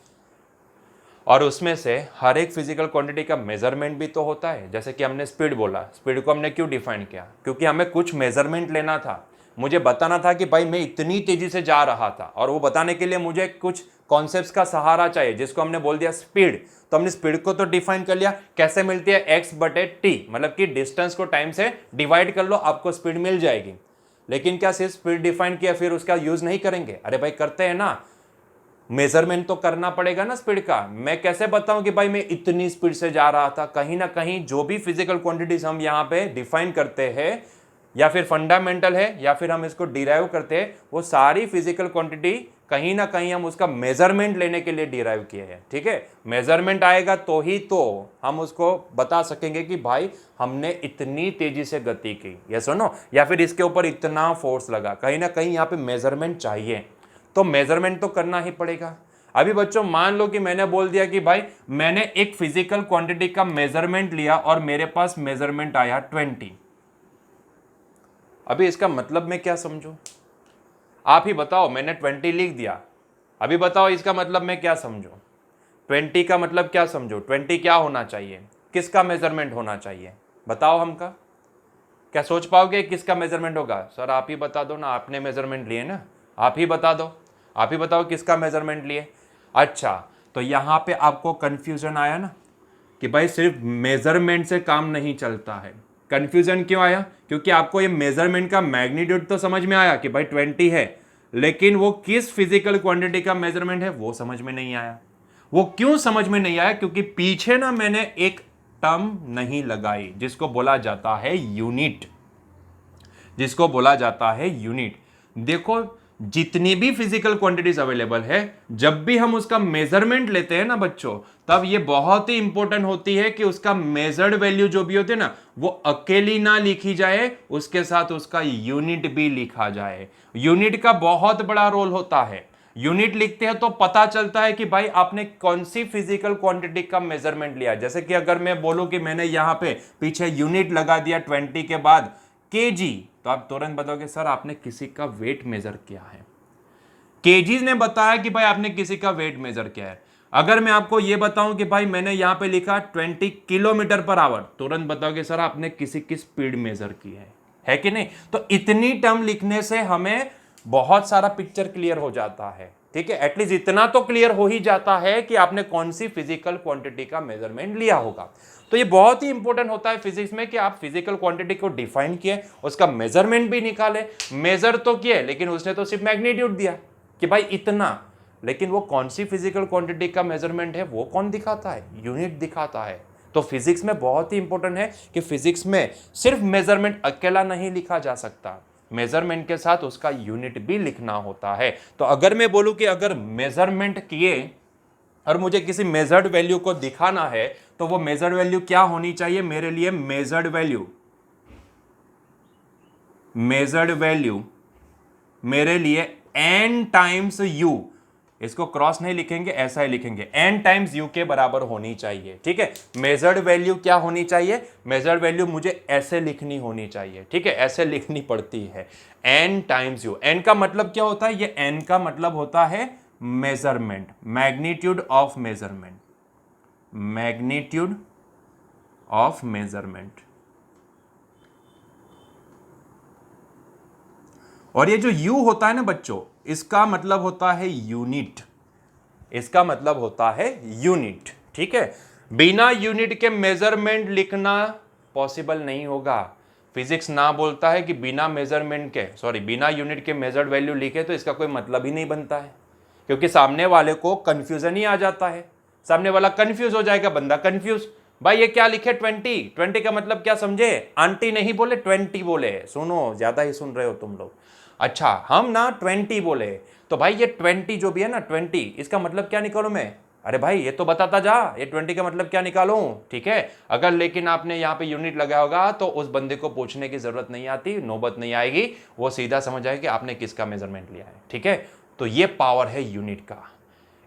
Speaker 1: और उसमें से हर एक फिजिकल क्वांटिटी का मेजरमेंट भी तो होता है। जैसे कि हमने स्पीड बोला, स्पीड को हमने क्यों डिफाइन किया? क्योंकि हमें कुछ मेजरमेंट लेना था, मुझे बताना था कि भाई मैं इतनी तेजी से जा रहा था, और वो बताने के लिए मुझे कुछ कॉन्सेप्ट्स का सहारा चाहिए, जिसको हमने बोल दिया स्पीड। तो हमने स्पीड को तो डिफाइन कर लिया, कैसे मिलती है? x/t, मतलब कि डिस्टेंस को टाइम से डिवाइड कर लो, आपको स्पीड मिल जाएगी। लेकिन क्या सिर्फ स्पीड डिफाइन किया फिर उसका यूज नहीं करेंगे? अरे भाई करते हैं ना, मेजरमेंट तो करना पड़ेगा ना स्पीड का। मैं कैसे बताऊं कि भाई मैं इतनी स्पीड से जा रहा था? कहीं ना कहीं जो भी फिजिकल क्वांटिटीज हम यहाँ पे डिफाइन करते हैं, या फिर फंडामेंटल है या फिर हम इसको डिराइव करते हैं, वो सारी फिजिकल क्वांटिटी कहीं ना कहीं हम उसका मेजरमेंट लेने के लिए डिराइव किए हैं। ठीक है, मेजरमेंट आएगा तो ही तो हम उसको बता सकेंगे कि भाई हमने इतनी तेजी से गति की, ये सुनो, या फिर इसके ऊपर इतना फोर्स लगा, कहीं ना कहीं यहाँ पे मेजरमेंट चाहिए, तो मेजरमेंट तो करना ही पड़ेगा। अभी बच्चों मान लो कि मैंने बोल दिया कि भाई मैंने एक फिजिकल क्वांटिटी का मेजरमेंट लिया और मेरे पास मेजरमेंट आया 20। अभी इसका मतलब मैं क्या समझूं? आप ही बताओ, मैंने 20 लिख दिया, अभी बताओ इसका मतलब मैं क्या समझूं? 20 का मतलब क्या समझो? 20 क्या होना चाहिए? किसका मेजरमेंट होना चाहिए? बताओ हमका, क्या सोच पाओगे किसका मेजरमेंट होगा? सर आप ही बता दो ना, आपने मेजरमेंट लिए ना, आप ही बता दो, आप ही बताओ किसका मेजरमेंट लिए। अच्छा, तो यहां पे आपको कंफ्यूजन आया ना कि भाई सिर्फ मेजरमेंट से काम नहीं चलता है। कंफ्यूजन क्यों आया? क्योंकि आपको ये मेजरमेंट का मैग्नीट्यूड तो समझ में आया कि भाई 20 है, लेकिन वो किस फिजिकल क्वांटिटी का मेजरमेंट है वो समझ में नहीं आया। वो क्यों समझ में नहीं आया? क्योंकि पीछे ना मैंने एक टर्म नहीं लगाई जिसको बोला जाता है यूनिट, जिसको बोला जाता है यूनिट। देखो जितनी भी फिजिकल क्वांटिटीज अवेलेबल है, जब भी हम उसका मेजरमेंट लेते हैं ना बच्चों, तब ये बहुत ही इंपॉर्टेंट होती है कि उसका मेजर्ड वैल्यू जो भी होती है ना, वो अकेली ना लिखी जाए, उसके साथ उसका यूनिट भी लिखा जाए। यूनिट का बहुत बड़ा रोल होता है। यूनिट लिखते हैं तो पता चलता है कि भाई आपने कौन सी फिजिकल क्वांटिटी का मेजरमेंट लिया। जैसे कि अगर मैं बोलूं कि मैंने यहां पे पीछे यूनिट लगा दिया 20 के बाद केजी, तो आप तुरंत बताओगे सर आपने किसी का वेट मेजर किया है। केजीज ने बताया कि भाई आपने किसी का वेट मेजर किया है। अगर मैं आपको यह बताऊं कि भाई मैंने यहां पे लिखा 20 किलोमीटर पर आवर, तुरंत बताओगे सर आपने किसी की स्पीड मेजर की है कि नहीं? तो इतनी टर्म लिखने से हमें बहुत सारा पिक्चर क्लियर हो जाता है। ठीक है, एटलीस्ट इतना तो क्लियर हो ही जाता है कि आपने कौन सी फिजिकल क्वांटिटी का मेजरमेंट लिया होगा। तो ये बहुत ही इंपॉर्टेंट होता है फिजिक्स में कि आप फिजिकल क्वांटिटी को डिफाइन किए, उसका मेजरमेंट भी निकाले। मेजर तो किए लेकिन उसने तो सिर्फ मैग्नीट्यूड दिया कि भाई इतना, लेकिन वो कौन सी फिजिकल क्वांटिटी का मेजरमेंट है वो कौन दिखाता है? यूनिट दिखाता है। तो फिजिक्स में बहुत ही इंपॉर्टेंट है कि फिजिक्स में सिर्फ मेजरमेंट अकेला नहीं लिखा जा सकता, मेजरमेंट के साथ उसका यूनिट भी लिखना होता है। तो अगर मैं बोलूं कि अगर मेजरमेंट किए और मुझे किसी मेजर्ड वैल्यू को दिखाना है तो वो मेजर्ड वैल्यू क्या होनी चाहिए मेरे लिए? मेजर्ड वैल्यू मेरे लिए n टाइम्स u, इसको क्रॉस नहीं लिखेंगे, ऐसा ही लिखेंगे, n टाइम्स u के बराबर होनी चाहिए। ठीक है, मेजर्ड वैल्यू क्या होनी चाहिए? मेजर्ड वैल्यू मुझे ऐसे लिखनी होनी चाहिए। ठीक है, ऐसे लिखनी पड़ती है, n टाइम्स u। n का मतलब क्या होता है? ये n का मतलब होता है measurement, magnitude of measurement, magnitude of measurement. और ये जो u होता है ना बच्चों, इसका मतलब होता है यूनिट, इसका मतलब होता है यूनिट। ठीक है, बिना यूनिट के मेजरमेंट लिखना पॉसिबल नहीं होगा। फिजिक्स ना बोलता है कि बिना मेजरमेंट के, सॉरी, बिना यूनिट के मेजर्ड वैल्यू लिखे तो इसका कोई मतलब ही नहीं बनता है, क्योंकि सामने वाले को कंफ्यूजन ही आ जाता है, सामने वाला कंफ्यूज हो जाएगा, बंदा कंफ्यूज, भाई ये क्या लिखे 20, 20 का मतलब क्या समझे? आंटी नहीं बोले 20 बोले, सुनो ज्यादा ही सुन रहे हो तुम लोग। अच्छा, हम ना 20 बोले, तो भाई ये 20 जो भी है ना 20, इसका मतलब क्या निकालूं मैं? अरे भाई ये तो बताता जा, ये 20 का मतलब क्या निकालूं? ठीक है, अगर लेकिन आपने यहाँ पे यूनिट लगाया होगा तो उस बंदे को पूछने की जरूरत नहीं आती, नौबत नहीं आएगी, वो सीधा समझ जाएगा कि आपने किसका मेजरमेंट लिया है। ठीक है, तो ये पावर है यूनिट का।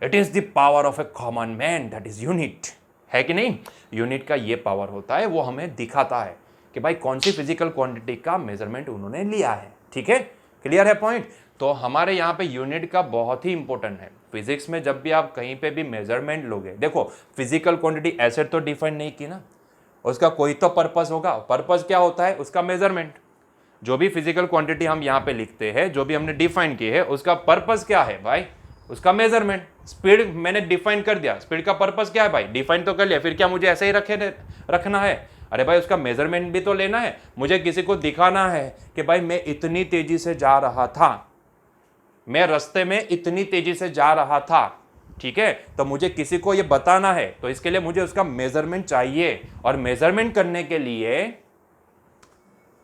Speaker 1: It is the power of A common man, that is unit, है कि नहीं? यूनिट का ये पावर होता है, वो हमें दिखाता है कि भाई कौन सी फिजिकल क्वांटिटी का मेजरमेंट उन्होंने लिया है। ठीक है, क्लियर है पॉइंट? तो हमारे यहाँ पे यूनिट का बहुत ही इंपॉर्टेंट है। फिजिक्स में जब भी आप कहीं पे भी मेजरमेंट लोगे, देखो फिजिकल क्वांटिटी ऐसे तो डिफाइन नहीं की ना, उसका कोई तो पर्पस होगा। पर्पस क्या होता है? उसका मेजरमेंट। जो भी फिजिकल क्वांटिटी हम यहाँ पे लिखते हैं, जो भी हमने डिफाइन की है, उसका पर्पस क्या है भाई? उसका मेजरमेंट। स्पीड मैंने डिफाइन कर दिया, स्पीड का पर्पस क्या है भाई? डिफाइन तो कर लिया, फिर क्या मुझे ऐसे ही रखना है? अरे भाई उसका मेजरमेंट भी तो लेना है, मुझे किसी को दिखाना है कि भाई मैं इतनी तेजी से जा रहा था, मैं रास्ते में इतनी तेजी से जा रहा था। ठीक है, तो मुझे किसी को यह बताना है, तो इसके लिए मुझे उसका मेजरमेंट चाहिए, और मेजरमेंट करने के लिए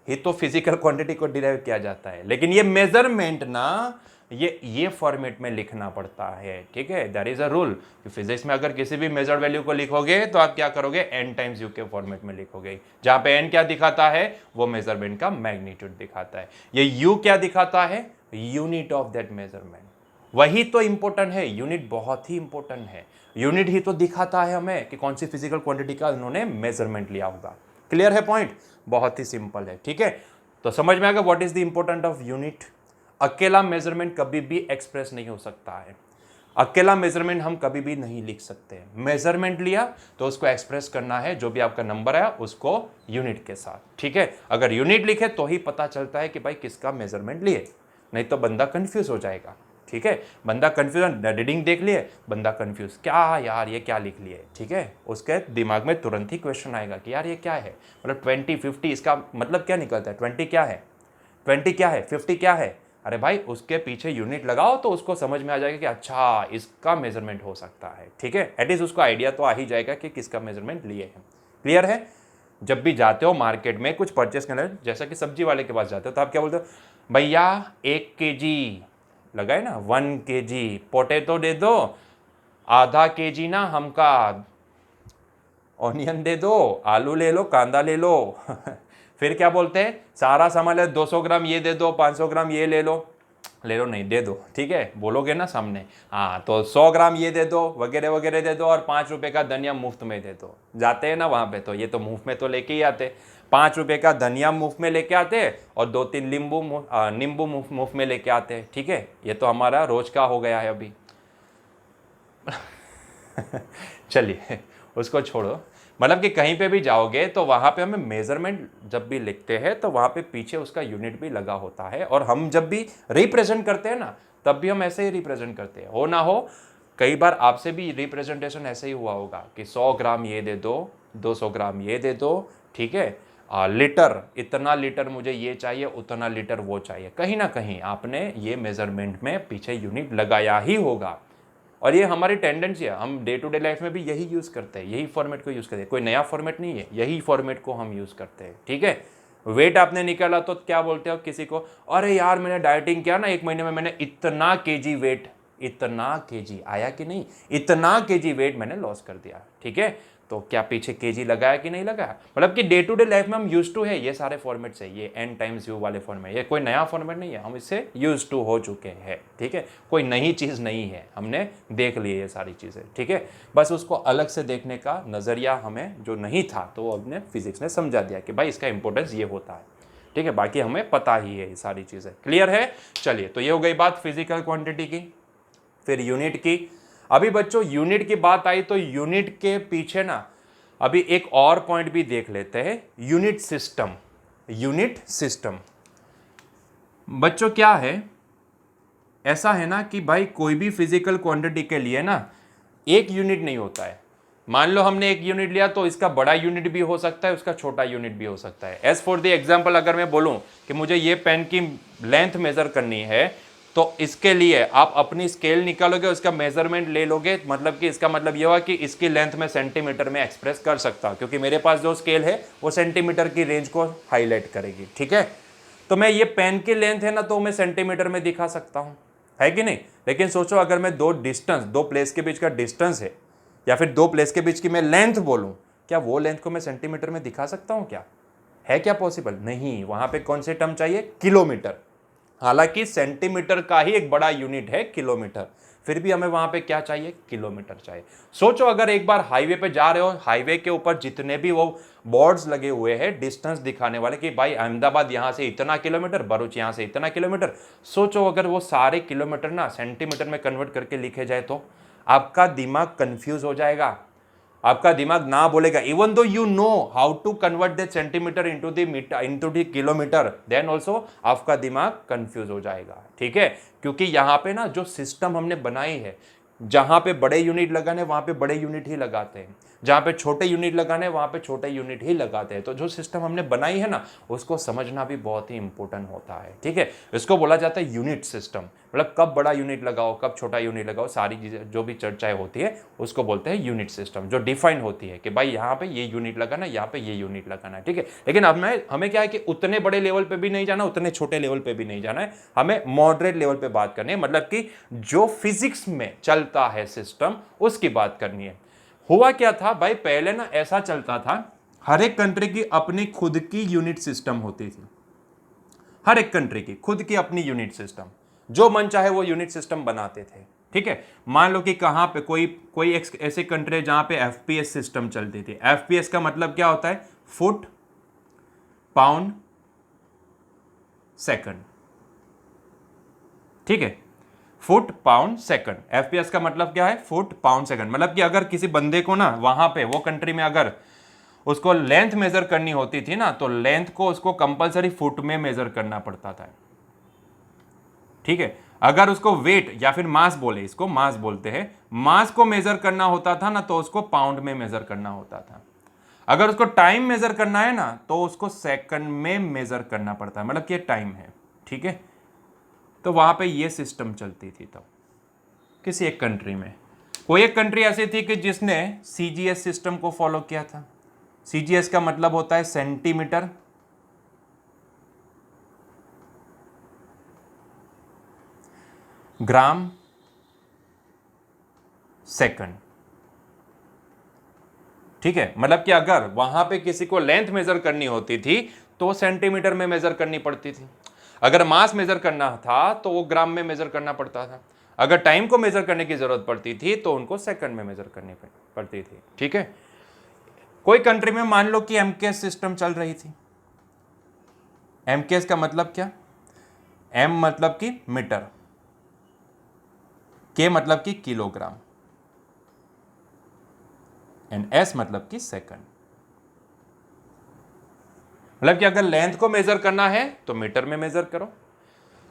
Speaker 1: ही तो फिजिकल क्वांटिटी को डिराइव किया जाता है। लेकिन ये मेजरमेंट ना ये फॉर्मेट में लिखना पड़ता है। ठीक है, दैट इज अ रूल कि फिजिक्स में अगर किसी भी मेजर्ड वैल्यू को लिखोगे तो आप क्या करोगे? n टाइम्स u के फॉर्मेट में लिखोगे, जहां पे n क्या दिखाता है? वो मेजरमेंट का मैग्नीट्यूड दिखाता है। ये u क्या दिखाता है? Unit of that measurement. वही तो इंपॉर्टेंट है, यूनिट बहुत ही इंपॉर्टेंट है। यूनिट ही तो दिखाता है हमें कि कौन सी फिजिकल क्वांटिटी का उन्होंने मेजरमेंट लिया होगा। क्लियर है पॉइंट? बहुत ही सिंपल है। ठीक है, तो समझ में आ गया what is the important of unit. अकेला मेजरमेंट कभी भी एक्सप्रेस नहीं हो सकता है, अकेला मेजरमेंट हम कभी भी नहीं लिख सकते। मेजरमेंट लिया तो उसको एक्सप्रेस करना है, जो भी आपका नंबर है उसको यूनिट के साथ। ठीक है, अगर यूनिट लिखे तो ही पता चलता है कि भाई किसका मेजरमेंट लिए, नहीं तो बंदा कंफ्यूज हो जाएगा। ठीक है, बंदा कंफ्यूजन, रीडिंग देख लिए, बंदा कंफ्यूज, क्या यार ये क्या लिख लिए? ठीक है, उसके दिमाग में तुरंत ही क्वेश्चन आएगा कि यार ये क्या है, मतलब 20 50 इसका मतलब क्या निकलता है? 20 क्या है, 20 क्या है, 50 क्या है? अरे भाई उसके पीछे यूनिट लगाओ तो उसको समझ में आ जाएगा कि अच्छा इसका मेजरमेंट हो सकता है। ठीक है, एटलीस्ट उसको आइडिया तो आ ही जाएगा कि किसका मेजरमेंट लिए हैं। क्लियर है? जब भी जाते हो मार्केट में कुछ परचेस करने, जैसा कि सब्जी वाले के पास जाते हो तो आप क्या बोलते हो? भैया 1 kg लगाए ना, 1 kg पोटैटो दे दो, आधा kg ना हमका ऑनियन दे दो, आलू ले लो, कांदा ले लो फिर क्या बोलते हैं? सारा सामान ले, 200 ग्राम ये दे दो, 500 ग्राम ये ले लो नहीं दे दो। ठीक है, बोलोगे ना सामने, हाँ तो 100 ग्राम ये दे दो, वगैरह वगैरह दे दो, और 5 रुपए का धनिया मुफ्त में दे दो। जाते हैं ना वहां पे, तो ये तो मुफ्त में तो लेके ही आते, 5 रुपए का धनिया मुफ्त में लेके आते, और 2-3 नींबू मुफ्त में लेके आते। ठीक है, ये तो हमारा रोज का हो गया है अभी चलिए उसको छोड़ो। मतलब कि कहीं पे भी जाओगे तो वहां पे हमें मेजरमेंट जब भी लिखते हैं तो वहां पे पीछे उसका यूनिट भी लगा होता है, और हम जब भी रिप्रेजेंट करते हैं ना तब भी हम ऐसे ही रिप्रेजेंट करते हैं। हो ना हो, कई बार आपसे भी रिप्रेजेंटेशन ऐसे ही हुआ होगा कि 100 ग्राम ये दे दो, 200 ग्राम ये दे दो। ठीक है, लीटर, इतना लीटर मुझे ये चाहिए, उतना लीटर वो चाहिए। कहीं ना कहीं आपने ये मेजरमेंट में पीछे यूनिट लगाया ही होगा। और ये हमारी टेंडेंसी है, हम डे टू डे लाइफ में भी यही यूज़ करते हैं, यही फॉर्मेट को यूज़ करते हैं, कोई नया फॉर्मेट नहीं है, यही फॉर्मेट को हम यूज़ करते हैं। ठीक है, वेट आपने निकाला तो क्या बोलते हो किसी को, अरे यार मैंने डाइटिंग किया ना 1 महीने में, मैंने इतना केजी वेट, इतना केजी आया कि नहीं, इतना केजी वेट मैंने लॉस कर दिया। ठीक है, तो क्या पीछे केजी लगाया कि नहीं लगाया, मतलब कि डे टू डे लाइफ में हम यूज टू है ये सारे फॉर्मेट से, ये n टाइम्स यू वाले फॉर्मेट, ये कोई नया फॉर्मेट नहीं है, हम इससे यूज टू हो चुके हैं। ठीक है, कोई नई चीज़ नहीं है, हमने देख ली ये सारी चीज़ें। ठीक है, बस उसको अलग से देखने का नज़रिया हमें जो नहीं था तो हमने फिजिक्स ने समझा दिया कि भाई इसका इंपॉर्टेंस ये होता है। ठीक है, बाकी हमें पता ही है ये सारी चीज़ें। क्लियर है? चलिए, तो ये हो गई बात फिजिकल क्वांटिटी की। फिर यूनिट की। अभी बच्चों यूनिट की बात आई तो यूनिट के पीछे ना अभी एक और पॉइंट भी देख लेते हैं, यूनिट सिस्टम। यूनिट सिस्टम बच्चों क्या है, ऐसा है ना कि भाई कोई भी फिजिकल क्वांटिटी के लिए ना एक यूनिट नहीं होता है। मान लो हमने एक यूनिट लिया तो इसका बड़ा यूनिट भी हो सकता है, उसका छोटा यूनिट भी हो सकता है। एज फॉर द एग्जांपल, अगर मैं बोलूं कि मुझे ये पेन की लेंथ मेजर करनी है तो इसके लिए आप अपनी स्केल निकालोगे, उसका मेजरमेंट ले लोगे, मतलब कि इसका मतलब ये हुआ कि इसकी लेंथ में सेंटीमीटर में एक्सप्रेस कर सकता हूं, क्योंकि मेरे पास जो स्केल है वो सेंटीमीटर की रेंज को हाईलाइट करेगी। ठीक है, तो मैं ये पेन की लेंथ है ना तो मैं सेंटीमीटर में दिखा सकता हूं, है कि नहीं। लेकिन सोचो अगर मैं दो प्लेस के बीच का डिस्टेंस है या फिर दो प्लेस के बीच की मैं लेंथ बोलूं, क्या वो लेंथ को मैं सेंटीमीटर में दिखा सकता हूं? क्या है, क्या पॉसिबल? नहीं। वहां पे कौन से टर्म चाहिए? किलोमीटर। हालांकि सेंटीमीटर का ही एक बड़ा यूनिट है किलोमीटर, फिर भी हमें वहां पे क्या चाहिए? किलोमीटर चाहिए। सोचो अगर एक बार हाईवे पे जा रहे हो, हाईवे के ऊपर जितने भी वो बोर्ड्स लगे हुए हैं डिस्टेंस दिखाने वाले कि भाई अहमदाबाद यहां से इतना किलोमीटर, भरूच यहां से इतना किलोमीटर, सोचो अगर वो सारे किलोमीटर ना सेंटीमीटर में कन्वर्ट करके लिखे जाए तो आपका दिमाग कंफ्यूज हो जाएगा, आपका दिमाग ना बोलेगा। Even though you know how to convert that centimetre into the metre, into the kilometre, then also आपका दिमाग कंफ्यूज हो जाएगा। ठीक है, क्योंकि यहाँ पे ना जो सिस्टम हमने बनाई है, जहां पे बड़े यूनिट लगाने वहां पे बड़े यूनिट ही लगाते हैं, जहां पे छोटे यूनिट लगाने वहां पे छोटे यूनिट ही लगाते हैं। तो जो सिस्टम हमने बनाई है ना उसको समझना भी बहुत ही इंपॉर्टेंट होता है। ठीक है, इसको बोला जाता है यूनिट सिस्टम, मतलब कब बड़ा यूनिट लगाओ कब छोटा यूनिट लगाओ, सारी चीजें जो भी चर्चाएं होती है उसको बोलते हैं यूनिट सिस्टम, जो डिफाइन होती है कि भाई यहाँ पे ये यूनिट लगाना, यहाँ पे ये यूनिट लगाना है। ठीक है, लेकिन अब हमें क्या है कि उतने बड़े लेवल पे भी नहीं जाना, उतने छोटे लेवल पे भी नहीं जाना है, हमें मॉडरेट लेवल पे बात करनी है, मतलब कि जो फिजिक्स में चलता है सिस्टम उसकी बात करनी है। हुआ क्या था भाई, पहले ना ऐसा चलता था, हर एक कंट्री की अपनी खुद की यूनिट सिस्टम होती थी, हर एक कंट्री की खुद की अपनी यूनिट सिस्टम, जो मन चाहे वो यूनिट सिस्टम बनाते थे। ठीक है, मान लो कि कहां पे कोई ऐसे कंट्री है जहां पे एफपीएस सिस्टम चलती थी। एफपीएस का मतलब क्या होता है? Foot pound second. ठीक है, फुट पाउंड सेकंड, एफपीएस का मतलब क्या है? Foot pound second. मतलब कि अगर किसी बंदे को ना वहां पे वो कंट्री में अगर उसको लेंथ मेजर करनी होती थी ना तो लेंथ को उसको कंपलसरी फुट में मेजर करना पड़ता था। ठीक है, अगर उसको वेट या फिर मास बोले, इसको मास बोलते हैं, मास को मेजर करना होता था ना तो उसको पाउंड में मेजर करना होता था। अगर उसको टाइम मेजर करना है ना तो उसको सेकंड में मेजर करना पड़ता है, मतलब कि टाइम है। ठीक है, तो वहां पे ये सिस्टम चलती थी तब किसी एक कंट्री में। कोई एक कंट्री ऐसी थी कि जिसने सीजीएस सिस्टम को फॉलो किया था। सीजीएस का मतलब होता है सेंटीमीटर ग्राम सेकंड। ठीक है, मतलब कि अगर वहां पे किसी को लेंथ मेजर करनी होती थी तो सेंटीमीटर में मेजर करनी पड़ती थी, अगर मास मेजर करना था तो वो ग्राम में मेजर करना पड़ता था, अगर टाइम को मेजर करने की जरूरत पड़ती थी तो उनको सेकंड में मेजर करनी पड़ती थी। ठीक है, कोई कंट्री में मान लो कि एमकेएस सिस्टम चल रही थी। एमकेएस का मतलब क्या? एम मतलब कि मीटर, के मतलब कि किलोग्राम, एंड एस मतलब कि सेकंड। मतलब कि अगर लेंथ को मेजर करना है तो मीटर में मेजर करो,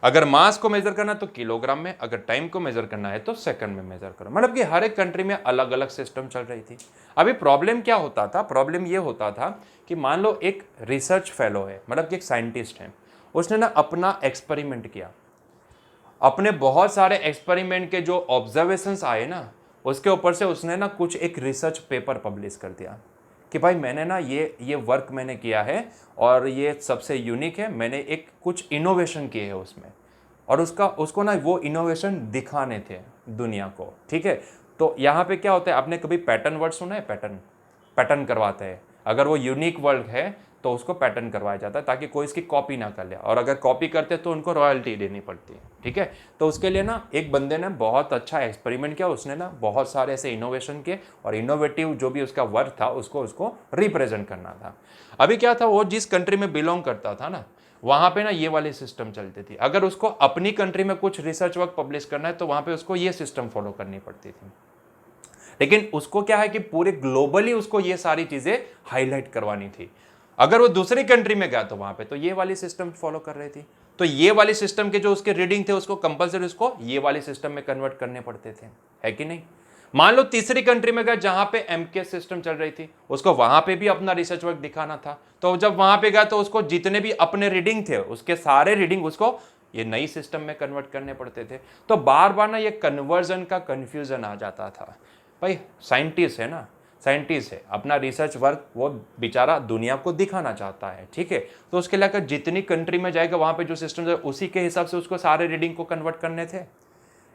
Speaker 1: अगर मास को मेजर करना तो किलोग्राम में, अगर टाइम को मेजर करना है तो सेकंड में मेजर करो। मतलब कि हर एक कंट्री में अलग अलग सिस्टम चल रही थी। अभी प्रॉब्लम क्या होता था? प्रॉब्लम ये होता था कि मान लो एक रिसर्च फेलो है, मतलब कि एक साइंटिस्ट है, उसने ना अपना एक्सपेरिमेंट किया। अपने बहुत सारे एक्सपेरिमेंट के जो ऑब्जर्वेशंस आए ना, उसके ऊपर से उसने ना कुछ एक रिसर्च पेपर पब्लिश कर दिया कि भाई मैंने ना ये वर्क मैंने किया है और ये सबसे यूनिक है, मैंने एक कुछ इनोवेशन किए है उसमें, और उसको ना वो इनोवेशन दिखाने थे दुनिया को। ठीक है, तो यहाँ पे क्या होता है, आपने कभी पैटर्न वर्ड सुना है? पैटर्न, पैटर्न करवाते हैं। अगर वो यूनिक वर्ड है तो उसको पैटर्न करवाया जाता है ताकि कोई इसकी कॉपी ना कर ले, और अगर कॉपी करते तो उनको रॉयल्टी देनी पड़ती है। ठीक है, तो उसके लिए ना एक बंदे ने बहुत अच्छा एक्सपेरिमेंट किया, उसने ना बहुत सारे ऐसे इनोवेशन किए और इनोवेटिव जो भी उसका वर्क था उसको रिप्रेजेंट करना था। अभी क्या था, वो जिस कंट्री में बिलोंग करता था ना, वहां पे ना ये वाली सिस्टम चलती थी। अगर उसको अपनी कंट्री में कुछ रिसर्च वर्क पब्लिश करना है तो वहां पे उसको ये सिस्टम फॉलो करनी पड़ती थी। लेकिन उसको क्या है कि पूरे ग्लोबली उसको ये सारी चीजें हाईलाइट करवानी थी। अगर वो दूसरी कंट्री में गया तो वहां पे तो ये वाली सिस्टम फॉलो कर रही थी, तो ये वाली सिस्टम के जो उसके रीडिंग थे उसको कंपलसरी उसको ये वाली सिस्टम में कन्वर्ट करने पड़ते थे, है कि नहीं। मान लो तीसरी कंट्री में गया जहां पे एमके सिस्टम चल रही थी, उसको वहां पे भी अपना रिसर्च वर्क दिखाना था, तो जब वहां पे गया तो उसको जितने भी अपने रीडिंग थे उसके सारे रीडिंग उसको ये नई सिस्टम में कन्वर्ट करने पड़ते थे। तो बार बार ना ये कन्वर्जन का कंफ्यूजन आ जाता था। भाई साइंटिस्ट है ना, साइंटिस्ट है, अपना रिसर्च वर्क वो बेचारा दुनिया को दिखाना चाहता है। ठीक है, तो उसके लिए जितनी कंट्री में जाएगा वहां पे जो सिस्टम है उसी के हिसाब से उसको सारे रीडिंग को कन्वर्ट करने थे।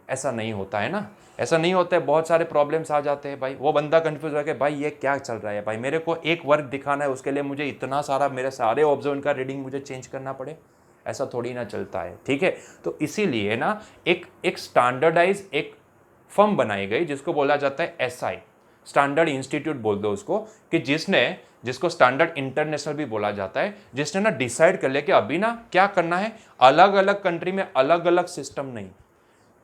Speaker 1: ऐसा नहीं होता है ना, ऐसा नहीं होता है, बहुत सारे प्रॉब्लम्स आ जाते हैं भाई। वो बंदा कंफ्यूज हो गया, भाई ये क्या चल रहा है, भाई मेरे को एक वर्क दिखाना है उसके लिए मुझे इतना सारा मेरे सारे ऑब्जर्व का रीडिंग मुझे चेंज करना पड़े, ऐसा थोड़ी ना चलता है। ठीक है, तो इसीलिए ना एक स्टैंडर्डाइज एक फर्म बनाई गई जिसको बोला जाता है एसआई, स्टैंडर्ड इंस्टीट्यूट बोल दो उसको, कि जिसको स्टैंडर्ड इंटरनेशनल भी बोला जाता है, जिसने ना डिसाइड कर लिया कि अभी ना क्या करना है, अलग अलग कंट्री में अलग अलग सिस्टम नहीं,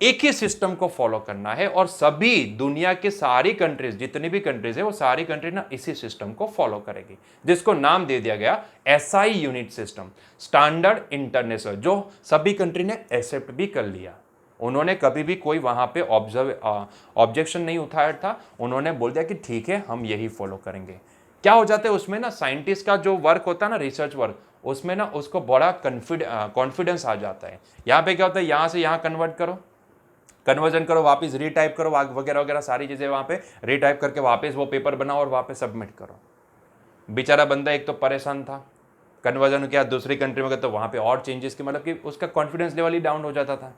Speaker 1: एक ही सिस्टम को फॉलो करना है। और सभी दुनिया के सारी कंट्रीज, जितनी भी कंट्रीज है वो सारी कंट्री ना इसी सिस्टम को फॉलो करेगी, जिसको नाम दे दिया गया SI unit system, standard international, जो सभी कंट्री ने एक्सेप्ट भी कर लिया। उन्होंने कभी भी कोई वहां पे ऑब्जेक्शन नहीं उठाया था, उन्होंने बोल दिया कि ठीक है हम यही फॉलो करेंगे। क्या हो जाता है उसमें ना, साइंटिस्ट का जो वर्क होता है ना, रिसर्च वर्क, उसमें ना उसको बड़ा कॉन्फिडेंस आ जाता है। यहाँ पे क्या होता है, यहाँ से यहाँ कन्वर्ट करो, कन्वर्जन करो, वापस रीटाइप करो, वगैरह वगैरह सारी चीजें वहां पे रीटाइप करके वापस वो पेपर बनाओ और वापस सबमिट करो। बेचारा बंदा एक तो परेशान था, कन्वर्जन किया दूसरी कंट्री में गया तो वहां पे और चेंजेस की, मतलब कि उसका कॉन्फिडेंस लेवल ही डाउन हो जाता था।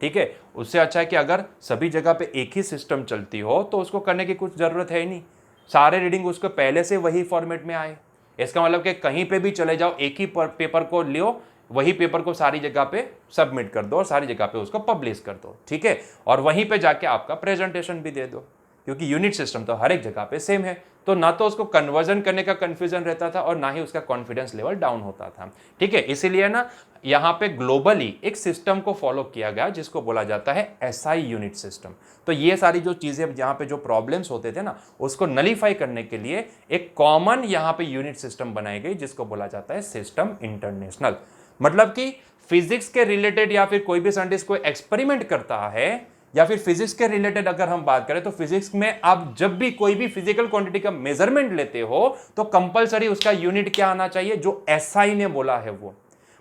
Speaker 1: ठीक है, उससे अच्छा है कि अगर सभी जगह पे एक ही सिस्टम चलती हो तो उसको करने की कुछ जरूरत है ही नहीं, सारे रीडिंग उसको पहले से वही फॉर्मेट में आए। इसका मतलब कि कहीं पे भी चले जाओ, एक ही पेपर को लियो, वही पेपर को सारी जगह पे सबमिट कर दो और सारी जगह पे उसको पब्लिश कर दो। ठीक है, और वहीं पे जाके आपका प्रेजेंटेशन भी दे दो, क्योंकि यूनिट सिस्टम तो हर एक जगह पे सेम है, तो ना तो उसको कन्वर्जन करने का कंफ्यूजन रहता था और ना ही उसका कॉन्फिडेंस लेवल डाउन होता था। ठीक है, इसीलिए ना यहाँ पे ग्लोबली एक सिस्टम को फॉलो किया गया जिसको बोला जाता है एसआई यूनिट सिस्टम। तो ये सारी जो चीजें यहाँ पे जो प्रॉब्लम्स होते थे ना, उसको नलीफाई करने के लिए एक कॉमन यहाँ पे यूनिट सिस्टम बनाई गई जिसको बोला जाता है सिस्टम इंटरनेशनल। मतलब कि फिजिक्स के रिलेटेड या फिर कोई भी साइंटिस्ट कोई एक्सपेरिमेंट करता है या फिर फिजिक्स के रिलेटेड अगर हम बात करें तो फिजिक्स में आप जब भी कोई भी फिजिकल क्वांटिटी का मेजरमेंट लेते हो तो कंपलसरी उसका यूनिट क्या आना चाहिए, जो एसआई ने बोला है वो।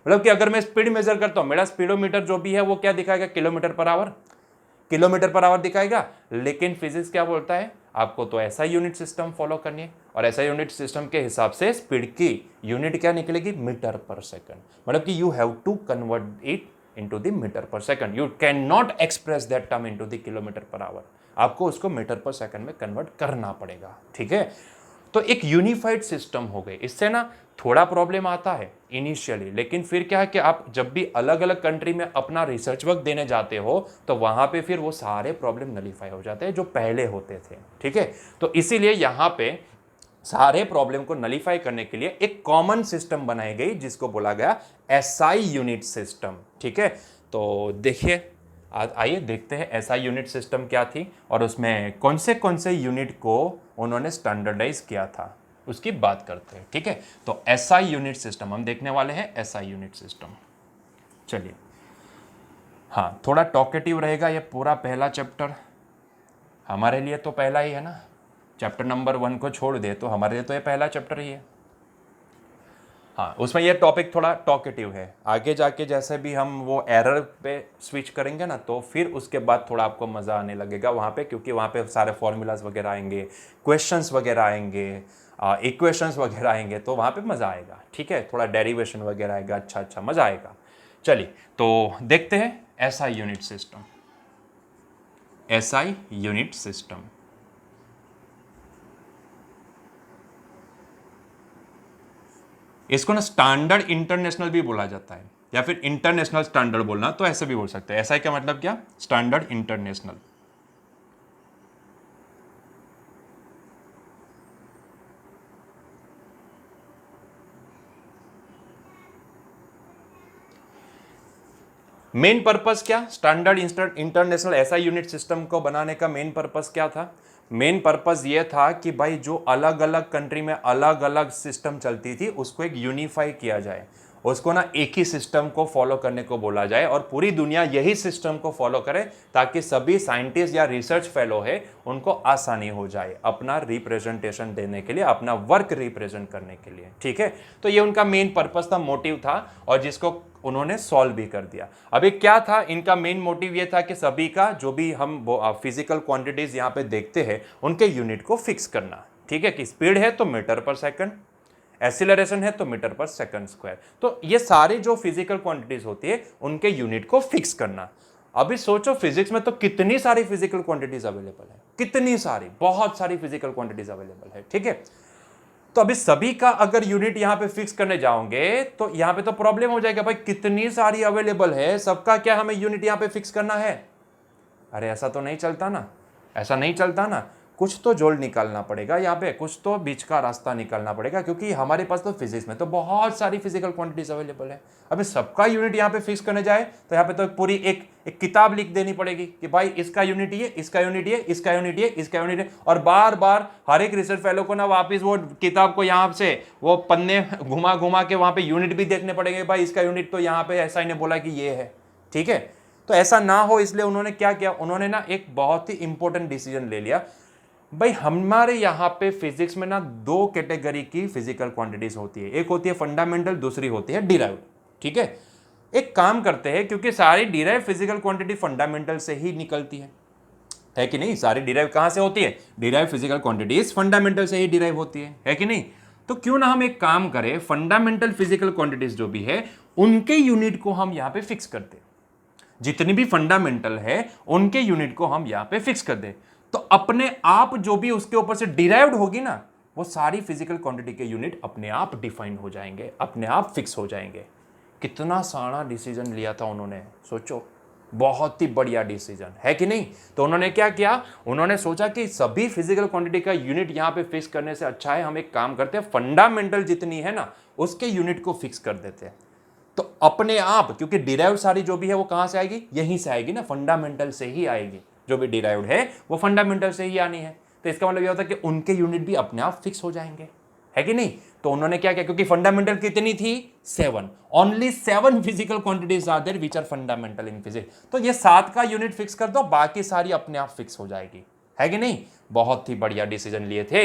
Speaker 1: मतलब कि अगर मैं स्पीड मेजर करता हूं, मेरा स्पीडोमीटर जो भी है वो क्या दिखाएगा, kilometre per our, kilometre per our दिखाएगा। लेकिन फिजिक्स क्या बोलता है, आपको तो ऐसा यूनिट सिस्टम फॉलो करनी है, और ऐसा यूनिट सिस्टम के हिसाब से स्पीड की यूनिट क्या निकलेगी, मीटर पर सेकंड। मतलब कि you have to convert it into the metre per second, you can not express that term into the kilometre per hour, आपको उसको मीटर पर सेकंड में कन्वर्ट करना पड़ेगा। ठीक है, तो एक यूनिफाइड सिस्टम हो गई। इससे ना थोड़ा प्रॉब्लम आता है इनिशियली, लेकिन फिर क्या है कि आप जब भी अलग अलग कंट्री में अपना रिसर्च वर्क देने जाते हो तो वहां पे फिर वो सारे प्रॉब्लम नलीफाई हो जाते हैं जो पहले होते थे। ठीक है, तो इसीलिए यहाँ पे सारे प्रॉब्लम को नलीफाई करने के लिए एक कॉमन सिस्टम बनाई गई जिसको बोला गया एसआई यूनिट सिस्टम। ठीक है, तो देखिए आइए देखते हैं एसआई यूनिट सिस्टम क्या थी और उसमें कौन से यूनिट को उन्होंने स्टैंडर्डाइज किया था, उसकी बात करते हैं। ठीक है, तो एसआई यूनिट सिस्टम हम देखने वाले हैं, एसआई यूनिट सिस्टम। चलिए, हाँ थोड़ा टॉकेटिव रहेगा ये पूरा पहला चैप्टर, हमारे लिए तो पहला ही है ना, चैप्टर नंबर 1 को छोड़ दे तो हमारे लिए तो ये पहला चैप्टर ही है। हाँ, उसमें ये टॉपिक थोड़ा टॉकेटिव है, आगे जाके जैसे भी हम वो एरर पे स्विच करेंगे ना, तो फिर उसके बाद थोड़ा आपको मज़ा आने लगेगा वहाँ पे, क्योंकि वहाँ पे सारे फॉर्मूलाज वगैरह आएंगे, क्वेश्चंस वगैरह आएंगे, इक्वेशंस वगैरह आएंगे, तो वहाँ पे मज़ा आएगा। ठीक है, थोड़ा डेरिवेशन वगैरह आएगा, अच्छा अच्छा मज़ा आएगा। चलिए तो देखते हैं SI unit system. SI unit system, इसको ना स्टैंडर्ड इंटरनेशनल भी बोला जाता है, या फिर इंटरनेशनल स्टैंडर्ड बोलना तो ऐसे भी बोल सकते हैं। एसआई का मतलब क्या? Standard international. मेन पर्पस क्या? Standard international SI unit system को बनाने का मेन पर्पस क्या था? मेन पर्पस ये था कि भाई जो अलग अलग कंट्री में अलग अलग सिस्टम चलती थी उसको एक यूनिफाई किया जाए, उसको ना एक ही सिस्टम को फॉलो करने को बोला जाए और पूरी दुनिया यही सिस्टम को फॉलो करे, ताकि सभी साइंटिस्ट या रिसर्च फेलो है उनको आसानी हो जाए अपना रिप्रेजेंटेशन देने के लिए, अपना वर्क रिप्रेजेंट करने के लिए। ठीक है, तो ये उनका मेन पर्पस था, मोटिव था, और जिसको उन्होंने सॉल्व भी कर दिया। अभी क्या था इनका मेन मोटिव? ये था कि सभी का जो भी हम फिजिकल क्वांटिटीज यहाँ पे देखते हैं उनके यूनिट को फिक्स करना। ठीक है, कि स्पीड है तो मीटर पर सेकंड, एक्सीलरेशन है तो मीटर पर सेकंड स्क्वायर, तो ये सारी जो फिजिकल क्वांटिटीज होती है उनके यूनिट को फिक्स करना। अभी सोचो फिजिक्स में तो कितनी सारी फिजिकल क्वांटिटीज अवेलेबल है, कितनी सारी, बहुत सारी फिजिकल क्वांटिटीज अवेलेबल है। ठीक है, तो अभी सभी का अगर यूनिट यहां पे फिक्स करने जाओगे तो यहां पे तो प्रॉब्लम हो जाएगा, भाई कितनी सारी अवेलेबल है, सबका क्या हमें यूनिट यहां पे फिक्स करना है? अरे ऐसा तो नहीं चलता ना, ऐसा नहीं चलता ना, कुछ तो जोड़ निकालना पड़ेगा यहाँ पे, कुछ तो बीच का रास्ता निकालना पड़ेगा, क्योंकि हमारे पास तो फिजिक्स में तो बहुत सारी फिजिकल क्वांटिटीज अवेलेबल है। अभी सबका यूनिट यहाँ पे फिक्स करने जाए तो यहाँ पे तो पूरी एक किताब लिख देनी पड़ेगी कि भाई इसका यूनिट ये, इसका यूनिट ये, इसका यूनिट ये, इसका यूनिट ये, और बार बार हर एक रिसर्च फेलो को ना वापिस वो किताब को यहाँ से वो पन्ने घुमा घुमा के वहां पे यूनिट भी देखने पड़ेंगे, भाई इसका यूनिट तो यहाँ पे ऐसा ही ने बोला कि ये है। ठीक है, तो ऐसा ना हो इसलिए उन्होंने क्या किया, उन्होंने ना एक बहुत ही इंपॉर्टेंट डिसीजन ले लिया। भाई हमारे यहाँ पे फिजिक्स में ना दो कैटेगरी की फिजिकल क्वांटिटीज होती है, एक होती है फंडामेंटल, दूसरी होती है डिराइव्ड। ठीक है, एक काम करते हैं, क्योंकि सारी डिराइव फिजिकल क्वांटिटी फंडामेंटल से ही निकलती है कि नहीं? सारी डिराइव कहां से होती है? डिराइव फिजिकल क्वांटिटीज फंडामेंटल से ही डिराइव होती है कि नहीं? तो क्यों ना हम एक काम करें, फंडामेंटल फिजिकल क्वांटिटीज जो भी है उनके यूनिट को हम यहां पे फिक्स करते, जितनी भी फंडामेंटल है उनके यूनिट को हम यहां पे फिक्स कर दे, तो अपने आप जो भी उसके ऊपर से डिराइव्ड होगी ना, वो सारी फिजिकल क्वांटिटी के यूनिट अपने आप डिफाइन हो जाएंगे, अपने आप फिक्स हो जाएंगे। कितना सारा डिसीजन लिया था उन्होंने, सोचो, बहुत ही बढ़िया डिसीजन है कि नहीं? तो उन्होंने क्या किया, उन्होंने सोचा कि सभी फिजिकल क्वांटिटी का यूनिट यहां पे फिक्स करने से अच्छा है हम एक काम करते हैं, फंडामेंटल जितनी है ना उसके यूनिट को फिक्स कर देते हैं। तो अपने आप, क्योंकि डिराइव्ड सारी जो भी है वो कहां से आएगी? यहीं से आएगी ना, फंडामेंटल से ही आएगी, जो भी डिराइव्ड है वो फंडामेंटल से ही आनी है। तो इसका मतलब यह होता है कि उनके यूनिट भी अपने आप फिक्स हो जाएंगे, है कि नहीं? तो उन्होंने क्या किया, क्योंकि फंडामेंटल कितनी थी? 7, only 7 physical quantities are there which are fundamental in physics, तो ये 7 का यूनिट फिक्स कर दो, बाकी सारी अपने आप फिक्स हो जाएगी, है कि नहीं? बहुत ही बढ़िया डिसीजन लिए थे।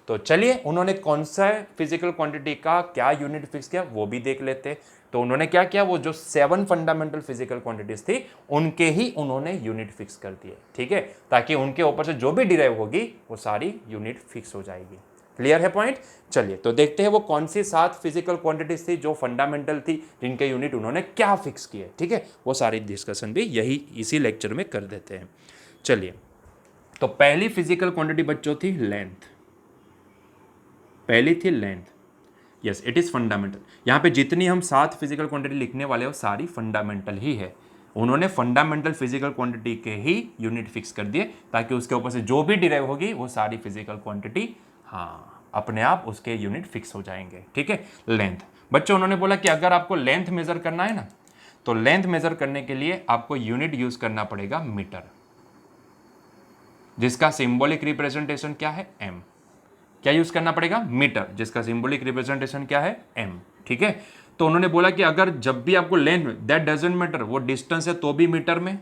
Speaker 1: तो चलिए उन्होंने कौन सा फिजिकल क्वांटिटी का क्या यूनिट फिक्स किया वो भी देख लेते। तो उन्होंने क्या किया, वो जो 7 फंडामेंटल फिजिकल क्वांटिटीज थी उनके ही उन्होंने यूनिट फिक्स कर दिए। ठीक है, ताकि उनके ऊपर से जो भी डिराइव होगी वो सारी यूनिट फिक्स हो जाएगी। क्लियर है पॉइंट? चलिए तो देखते हैं वो कौन सी 7 फिजिकल क्वांटिटीज थी जो फंडामेंटल थी, जिनके यूनिट उन्होंने क्या फिक्स किए। ठीक है, वो सारी डिस्कशन भी यही इसी लेक्चर में कर देते हैं। चलिए, तो पहली फिजिकल क्वांटिटी बच्चों थी लेंथ, पहली थी length. Yes, it is fundamental. यहां पे जितनी हम 7 फिजिकल क्वांटिटी लिखने वाले हो सारी फंडामेंटल ही है। उन्होंने फंडामेंटल फिजिकल क्वांटिटी के ही यूनिट फिक्स कर दिए, ताकि उसके ऊपर से जो भी डिराइव होगी वो सारी फिजिकल क्वांटिटी अपने आप उसके यूनिट फिक्स हो जाएंगे। ठीक है, लेंथ। बच्चों उन्होंने बोला कि अगर आपको लेंथ मेजर करना है ना, तो लेंथ मेजर करने के लिए आपको यूनिट यूज करना पड़ेगा मीटर, जिसका सिंबॉलिक रिप्रेजेंटेशन क्या है? एम। क्या यूज करना पड़ेगा? मीटर, जिसका सिंबॉलिक रिप्रेजेंटेशन क्या है? एम। ठीक है, तो उन्होंने बोला कि अगर जब भी आपको लेंथ, दैट डजंट मैटर, वो डिस्टेंस है तो भी मीटर में,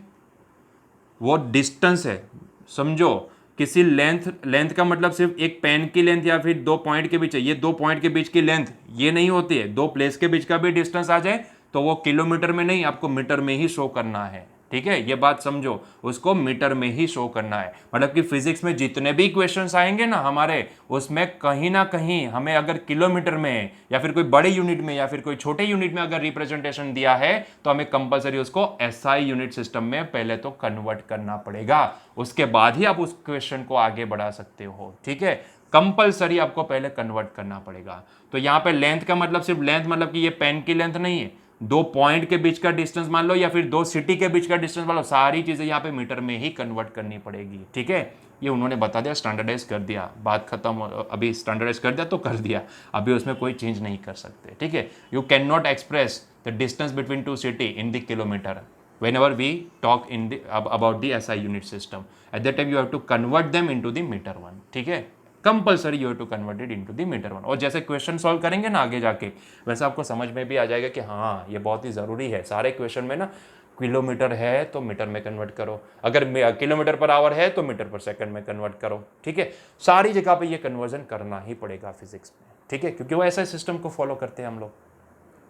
Speaker 1: वो डिस्टेंस है, समझो किसी लेंथ का मतलब सिर्फ एक पेन की लेंथ या फिर दो पॉइंट के बीच है, ये दो पॉइंट के बीच की लेंथ ये नहीं होती है, दो प्लेस के बीच का भी डिस्टेंस आ जाए तो वो किलोमीटर में नहीं, आपको मीटर में ही शो करना है। ठीक है, ये बात समझो, उसको मीटर में ही शो करना है। मतलब कि फिजिक्स में जितने भी क्वेश्चंस आएंगे ना हमारे, उसमें कहीं ना कहीं हमें अगर किलोमीटर में या फिर कोई बड़े यूनिट में या फिर कोई छोटे यूनिट में अगर रिप्रेजेंटेशन दिया है तो हमें कंपलसरी उसको एसआई यूनिट सिस्टम में पहले तो कन्वर्ट करना पड़ेगा, उसके बाद ही आप उस क्वेश्चन को आगे बढ़ा सकते हो। ठीक है, कंपलसरी आपको पहले कन्वर्ट करना पड़ेगा। तो यहां पे लेंथ का मतलब सिर्फ लेंथ मतलब कि ये पेन की लेंथ नहीं है, दो पॉइंट के बीच का डिस्टेंस मान लो या फिर दो सिटी के बीच का डिस्टेंस मान लो, सारी चीजें यहाँ पे मीटर में ही कन्वर्ट करनी पड़ेगी। ठीक है, ये उन्होंने बता दिया, स्टैंडर्डाइज कर दिया, बात खत्म। अभी स्टैंडर्डाइज कर दिया तो कर दिया, अभी उसमें कोई चेंज नहीं कर सकते। ठीक है, you can not express the distance between two city in the kilometre whenever we talk in the about the SI unit system. At that time you have to convert them into the meter one. ठीक है, compulsory you have to convert it into the metre one. और जैसे question solve करेंगे ना आगे जाके, वैसे आपको समझ में भी आ जाएगा कि हाँ ये बहुत ही ज़रूरी है। सारे क्वेश्चन में ना किलोमीटर है तो मीटर में कन्वर्ट करो, अगर किलोमीटर पर आवर है तो मीटर पर सेकंड में कन्वर्ट करो। ठीक है, सारी जगह पे ये कन्वर्जन करना ही पड़ेगा फिजिक्स में। ठीक है, क्योंकि वो ऐसे सिस्टम को फॉलो करते हैं हम लोग।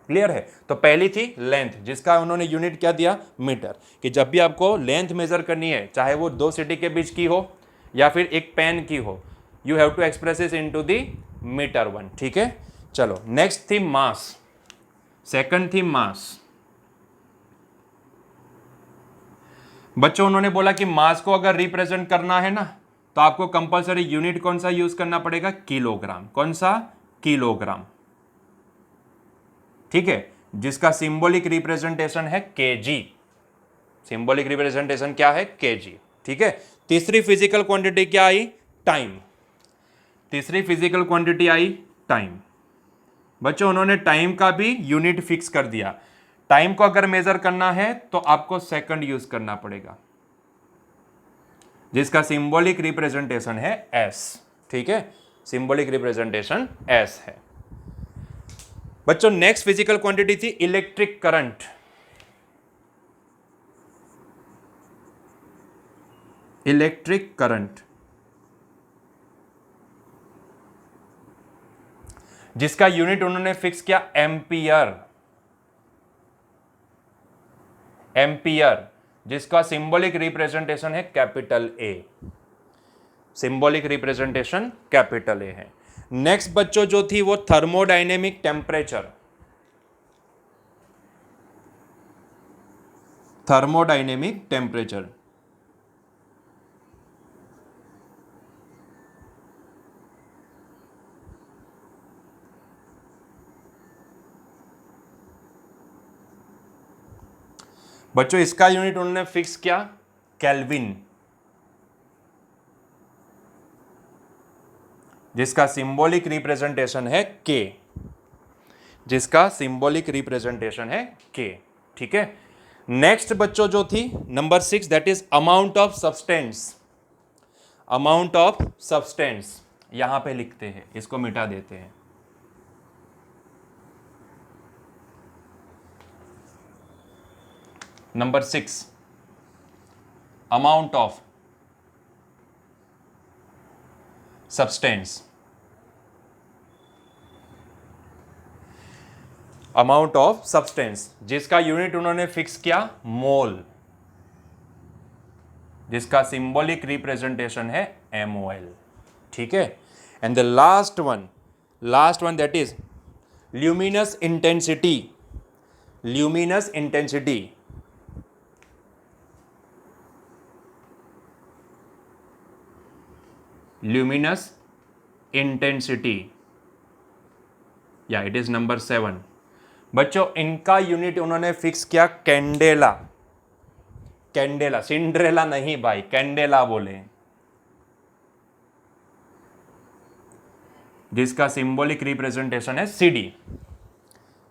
Speaker 1: क्लियर है? तो पहली थी लेंथ, जिसका उन्होंने यूनिट क्या दिया, मीटर, कि जब भी आपको लेंथ मेजर करनी है, चाहे वो दो सिटी के बीच की हो या फिर एक पेन की हो, you have to express it into the metre one. ठीक है, चलो नेक्स्ट थी मास, सेकंड थी मास। बच्चों उन्होंने बोला कि मास को अगर रिप्रेजेंट करना है ना तो आपको कंपलसरी यूनिट कौन सा यूज करना पड़ेगा, किलोग्राम। कौन सा, किलोग्राम। ठीक है, जिसका सिंबॉलिक रिप्रेजेंटेशन है केजी। सिंबॉलिक रिप्रेजेंटेशन क्या है, केजी। ठीक है, तीसरी फिजिकल क्वांटिटी क्या आई, टाइम। तीसरी फिजिकल क्वांटिटी आई टाइम। बच्चों उन्होंने टाइम का भी यूनिट फिक्स कर दिया। टाइम को अगर मेजर करना है तो आपको सेकंड यूज करना पड़ेगा, जिसका सिंबॉलिक रिप्रेजेंटेशन है एस। ठीक है, सिंबॉलिक रिप्रेजेंटेशन एस है। बच्चों नेक्स्ट फिजिकल क्वांटिटी थी इलेक्ट्रिक करंट। इलेक्ट्रिक करंट, जिसका यूनिट उन्होंने फिक्स किया एम्पियर। एम्पियर, जिसका सिंबॉलिक रिप्रेजेंटेशन है capital A. Symbolic representation capital A है। नेक्स्ट बच्चों जो थी वो थर्मोडायनेमिक टेम्परेचर। थर्मोडायनेमिक टेम्परेचर, बच्चों इसका यूनिट उन्होंने फिक्स किया केल्विन, जिसका सिंबॉलिक रिप्रेजेंटेशन है के। जिसका सिंबॉलिक रिप्रेजेंटेशन है के। ठीक है, नेक्स्ट बच्चों जो थी number 6, that is amount of substance. Amount of substance यहां पे लिखते हैं, इसको मिटा देते हैं। Number 6, amount of substance. Amount of substance, जिसका यूनिट उन्होंने फिक्स किया मोल, जिसका सिंबॉलिक रिप्रेजेंटेशन है MOL। ठीक है, and the last one that is luminous intensity. Luminous intensity, luminous intensity, या इट इज नंबर 7। बच्चों इनका यूनिट उन्होंने फिक्स किया कैंडेला। कैंडेला, सिंड्रेला नहीं भाई, कैंडेला बोले, जिसका सिंबॉलिक रिप्रेजेंटेशन है CD।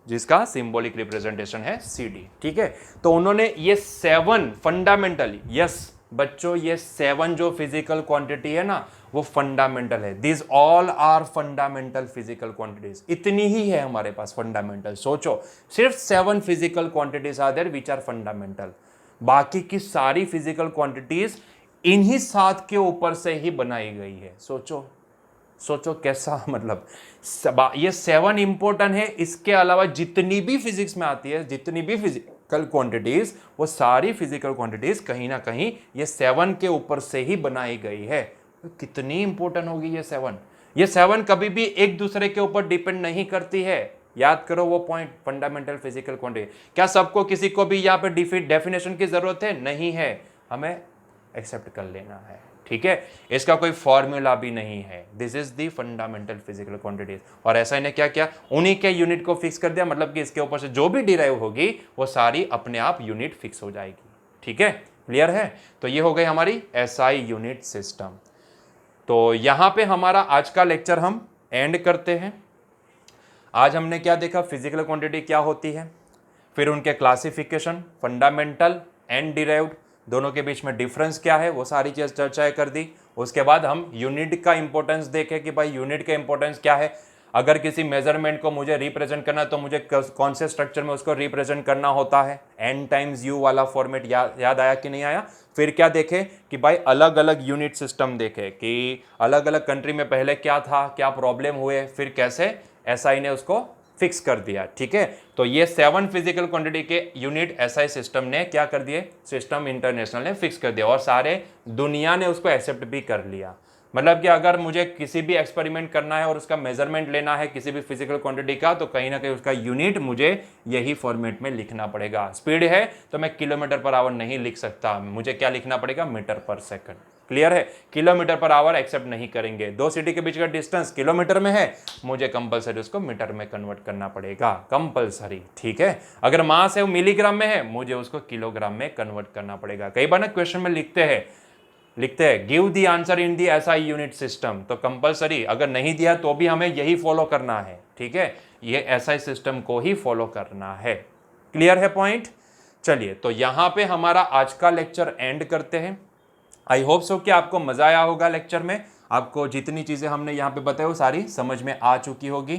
Speaker 1: जिसका सिंबॉलिक रिप्रेजेंटेशन है CD। ठीक है, तो उन्होंने ये 7 फंडामेंटल, यस बच्चों ये 7 जो फिजिकल क्वांटिटी है ना वो फंडामेंटल है। This all are fundamental physical quantities. इतनी ही है हमारे पास फंडामेंटल। सोचो सिर्फ 7 physical quantities are there which are fundamental. बाकी की सारी फिजिकल क्वांटिटीज इन्हीं 7 के ऊपर से ही बनाई गई है। सोचो सोचो कैसा, मतलब ये 7 इंपॉर्टेंट है। इसके अलावा जितनी भी फिजिक्स में आती है, जितनी भी फिजिकल क्वांटिटीज, वो सारी फिजिकल क्वांटिटीज कहीं ना कहीं ये 7 के ऊपर से ही बनाई गई है। तो कितनी इंपॉर्टेंट होगी ये 7। ये 7 कभी भी एक दूसरे के ऊपर डिपेंड नहीं करती है। याद करो वो पॉइंट, फंडामेंटल फिजिकल क्वांटिटी। क्या सबको, किसी को भी यहाँ पे डेफिनेशन की जरूरत है? नहीं है, हमें एक्सेप्ट कर लेना है। ठीक है, इसका कोई फॉर्मूला भी नहीं है। This is the fundamental physical quantities. और ऐसा इन्हें क्या किया, उन्हीं के यूनिट को फिक्स कर दिया, मतलब कि इसके ऊपर से जो भी डिराइव होगी वो सारी अपने आप यूनिट फिक्स हो जाएगी। ठीक है, क्लियर है? तो ये हो गई हमारी एसआई यूनिट सिस्टम। तो यहां पे हमारा आज का लेक्चर हम एंड करते हैं। आज हमने क्या देखा, फिजिकल क्वांटिटी क्या होती है, फिर उनके क्लासिफिकेशन, फंडामेंटल एंड डिराइव्ड, दोनों के बीच में डिफरेंस क्या है, वो सारी चीज चर्चाएं कर दी। उसके बाद हम यूनिट का इंपॉर्टेंस देखें कि भाई यूनिट का इंपॉर्टेंस क्या है। अगर किसी मेजरमेंट को मुझे रिप्रेजेंट करना है तो मुझे कौन से स्ट्रक्चर में उसको रिप्रेजेंट करना होता है, n टाइम्स u वाला फॉर्मेट याद आया कि नहीं आया। फिर क्या देखे कि भाई अलग अलग यूनिट सिस्टम देखे कि अलग अलग कंट्री में पहले क्या था, क्या प्रॉब्लम हुए, फिर कैसे एसआई ने उसको फिक्स कर दिया। ठीक है, तो ये 7 फिजिकल क्वांटिटी के यूनिट एसआई सिस्टम ने क्या कर दिए, सिस्टम इंटरनेशनल ने फिक्स कर दिया और सारे दुनिया ने उसको एक्सेप्ट भी कर लिया। मतलब कि अगर मुझे किसी भी एक्सपेरिमेंट करना है और उसका मेजरमेंट लेना है किसी भी फिजिकल क्वांटिटी का, तो कहीं ना कहीं उसका यूनिट मुझे यही फॉर्मेट में लिखना पड़ेगा। स्पीड है तो मैं किलोमीटर पर आवर नहीं लिख सकता, मुझे क्या लिखना पड़ेगा, मीटर पर सेकंड। क्लियर है? किलोमीटर पर आवर एक्सेप्ट नहीं करेंगे। 2 सिटी के बीच का डिस्टेंस किलोमीटर में है, मुझे कंपलसरी उसको मीटर में कन्वर्ट करना पड़ेगा, कंपलसरी। ठीक है, अगर मास है वो मिलीग्राम में है, मुझे उसको किलोग्राम में कन्वर्ट करना पड़ेगा। कई बार ना क्वेश्चन में लिखते हैं give the answer in the SI unit system, तो कंपलसरी अगर नहीं दिया तो भी हमें यही फॉलो करना है। ठीक है, ये एसआई सिस्टम को ही फॉलो करना है। क्लियर है पॉइंट? चलिए, तो यहां पे हमारा आज का लेक्चर एंड करते हैं। आई होप सो कि आपको मजा आया होगा लेक्चर में, आपको जितनी चीजें हमने यहाँ पे बताई वो सारी समझ में आ चुकी होगी।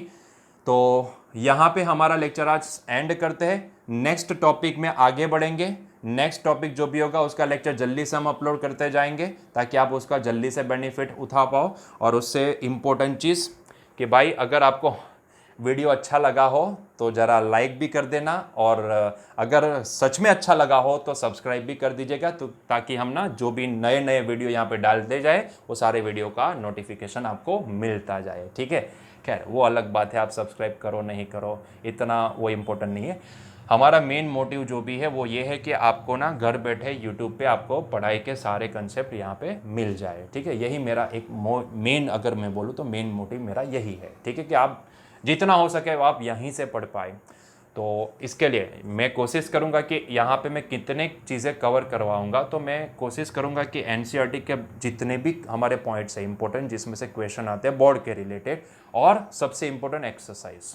Speaker 1: तो यहाँ पे हमारा लेक्चर आज एंड करते हैं। नेक्स्ट टॉपिक में आगे बढ़ेंगे। नेक्स्ट टॉपिक जो भी होगा उसका लेक्चर जल्दी से हम अपलोड करते जाएंगे ताकि आप उसका जल्दी से बेनिफिट उठा पाओ। और उससे इम्पोर्टेंट चीज़ कि भाई अगर आपको वीडियो अच्छा लगा हो तो ज़रा लाइक भी कर देना, और अगर सच में अच्छा लगा हो तो सब्सक्राइब भी कर दीजिएगा, तो ताकि हम ना जो भी नए नए वीडियो यहाँ पे डालते जाए वो सारे वीडियो का नोटिफिकेशन आपको मिलता जाए। ठीक है, खैर वो अलग बात है, आप सब्सक्राइब करो नहीं करो इतना वो इम्पोर्टेंट नहीं है। हमारा मेन मोटिव जो भी है वो ये है कि आपको ना घर बैठे यूट्यूब पे आपको पढ़ाई के सारे कंसेप्ट यहाँ पे मिल जाए। ठीक है, यही मेरा एक मेन, अगर मैं बोलूँ तो मेन मोटिव मेरा यही है। ठीक है, कि आप जितना हो सके वो आप यहीं से पढ़ पाए। तो इसके लिए मैं कोशिश करूंगा कि यहाँ पे मैं कितने चीज़ें कवर करवाऊंगा, तो मैं कोशिश करूंगा कि एनसीईआरटी के जितने भी हमारे पॉइंट्स हैं इंपॉर्टेंट, जिसमें से क्वेश्चन आते हैं बोर्ड के रिलेटेड, और सबसे इम्पोर्टेंट एक्सरसाइज,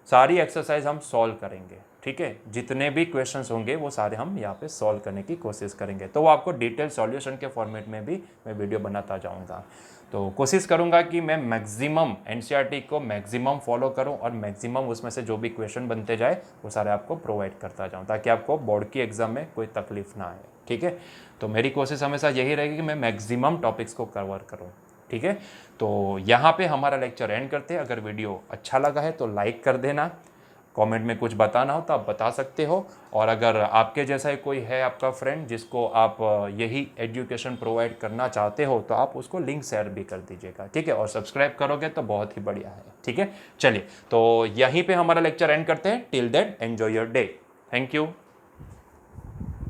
Speaker 1: सारी एक्सरसाइज हम सॉल्व करेंगे। ठीक है, जितने भी क्वेश्चंस होंगे वो सारे हम यहाँ पे सॉल्व करने की कोशिश करेंगे। तो वो आपको डिटेल सॉल्यूशन के फॉर्मेट में भी मैं वीडियो बनाता जाऊँगा। तो कोशिश करूंगा कि मैं मैक्सिमम एनसीईआरटी को मैक्सिमम फॉलो करूं और मैक्सिमम उसमें से जो भी क्वेश्चन बनते जाए वो सारे आपको प्रोवाइड करता जाऊं, ताकि आपको बोर्ड की एग्जाम में कोई तकलीफ ना आए। ठीक है, तो मेरी कोशिश हमेशा यही रहेगी कि मैं मैक्सिमम टॉपिक्स को कवर करूँ। ठीक है, तो यहाँ पे हमारा लेक्चर एंड करते हैं। अगर वीडियो अच्छा लगा है तो लाइक कर देना, कमेंट में कुछ बताना हो तो आप बता सकते हो, और अगर आपके जैसा ही कोई है आपका फ्रेंड जिसको आप यही एजुकेशन प्रोवाइड करना चाहते हो तो आप उसको लिंक शेयर भी कर दीजिएगा। ठीक है, और सब्सक्राइब करोगे तो बहुत ही बढ़िया है। ठीक है, चलिए तो यहीं पे हमारा लेक्चर एंड करते हैं। Till then enjoy your day. Thank you.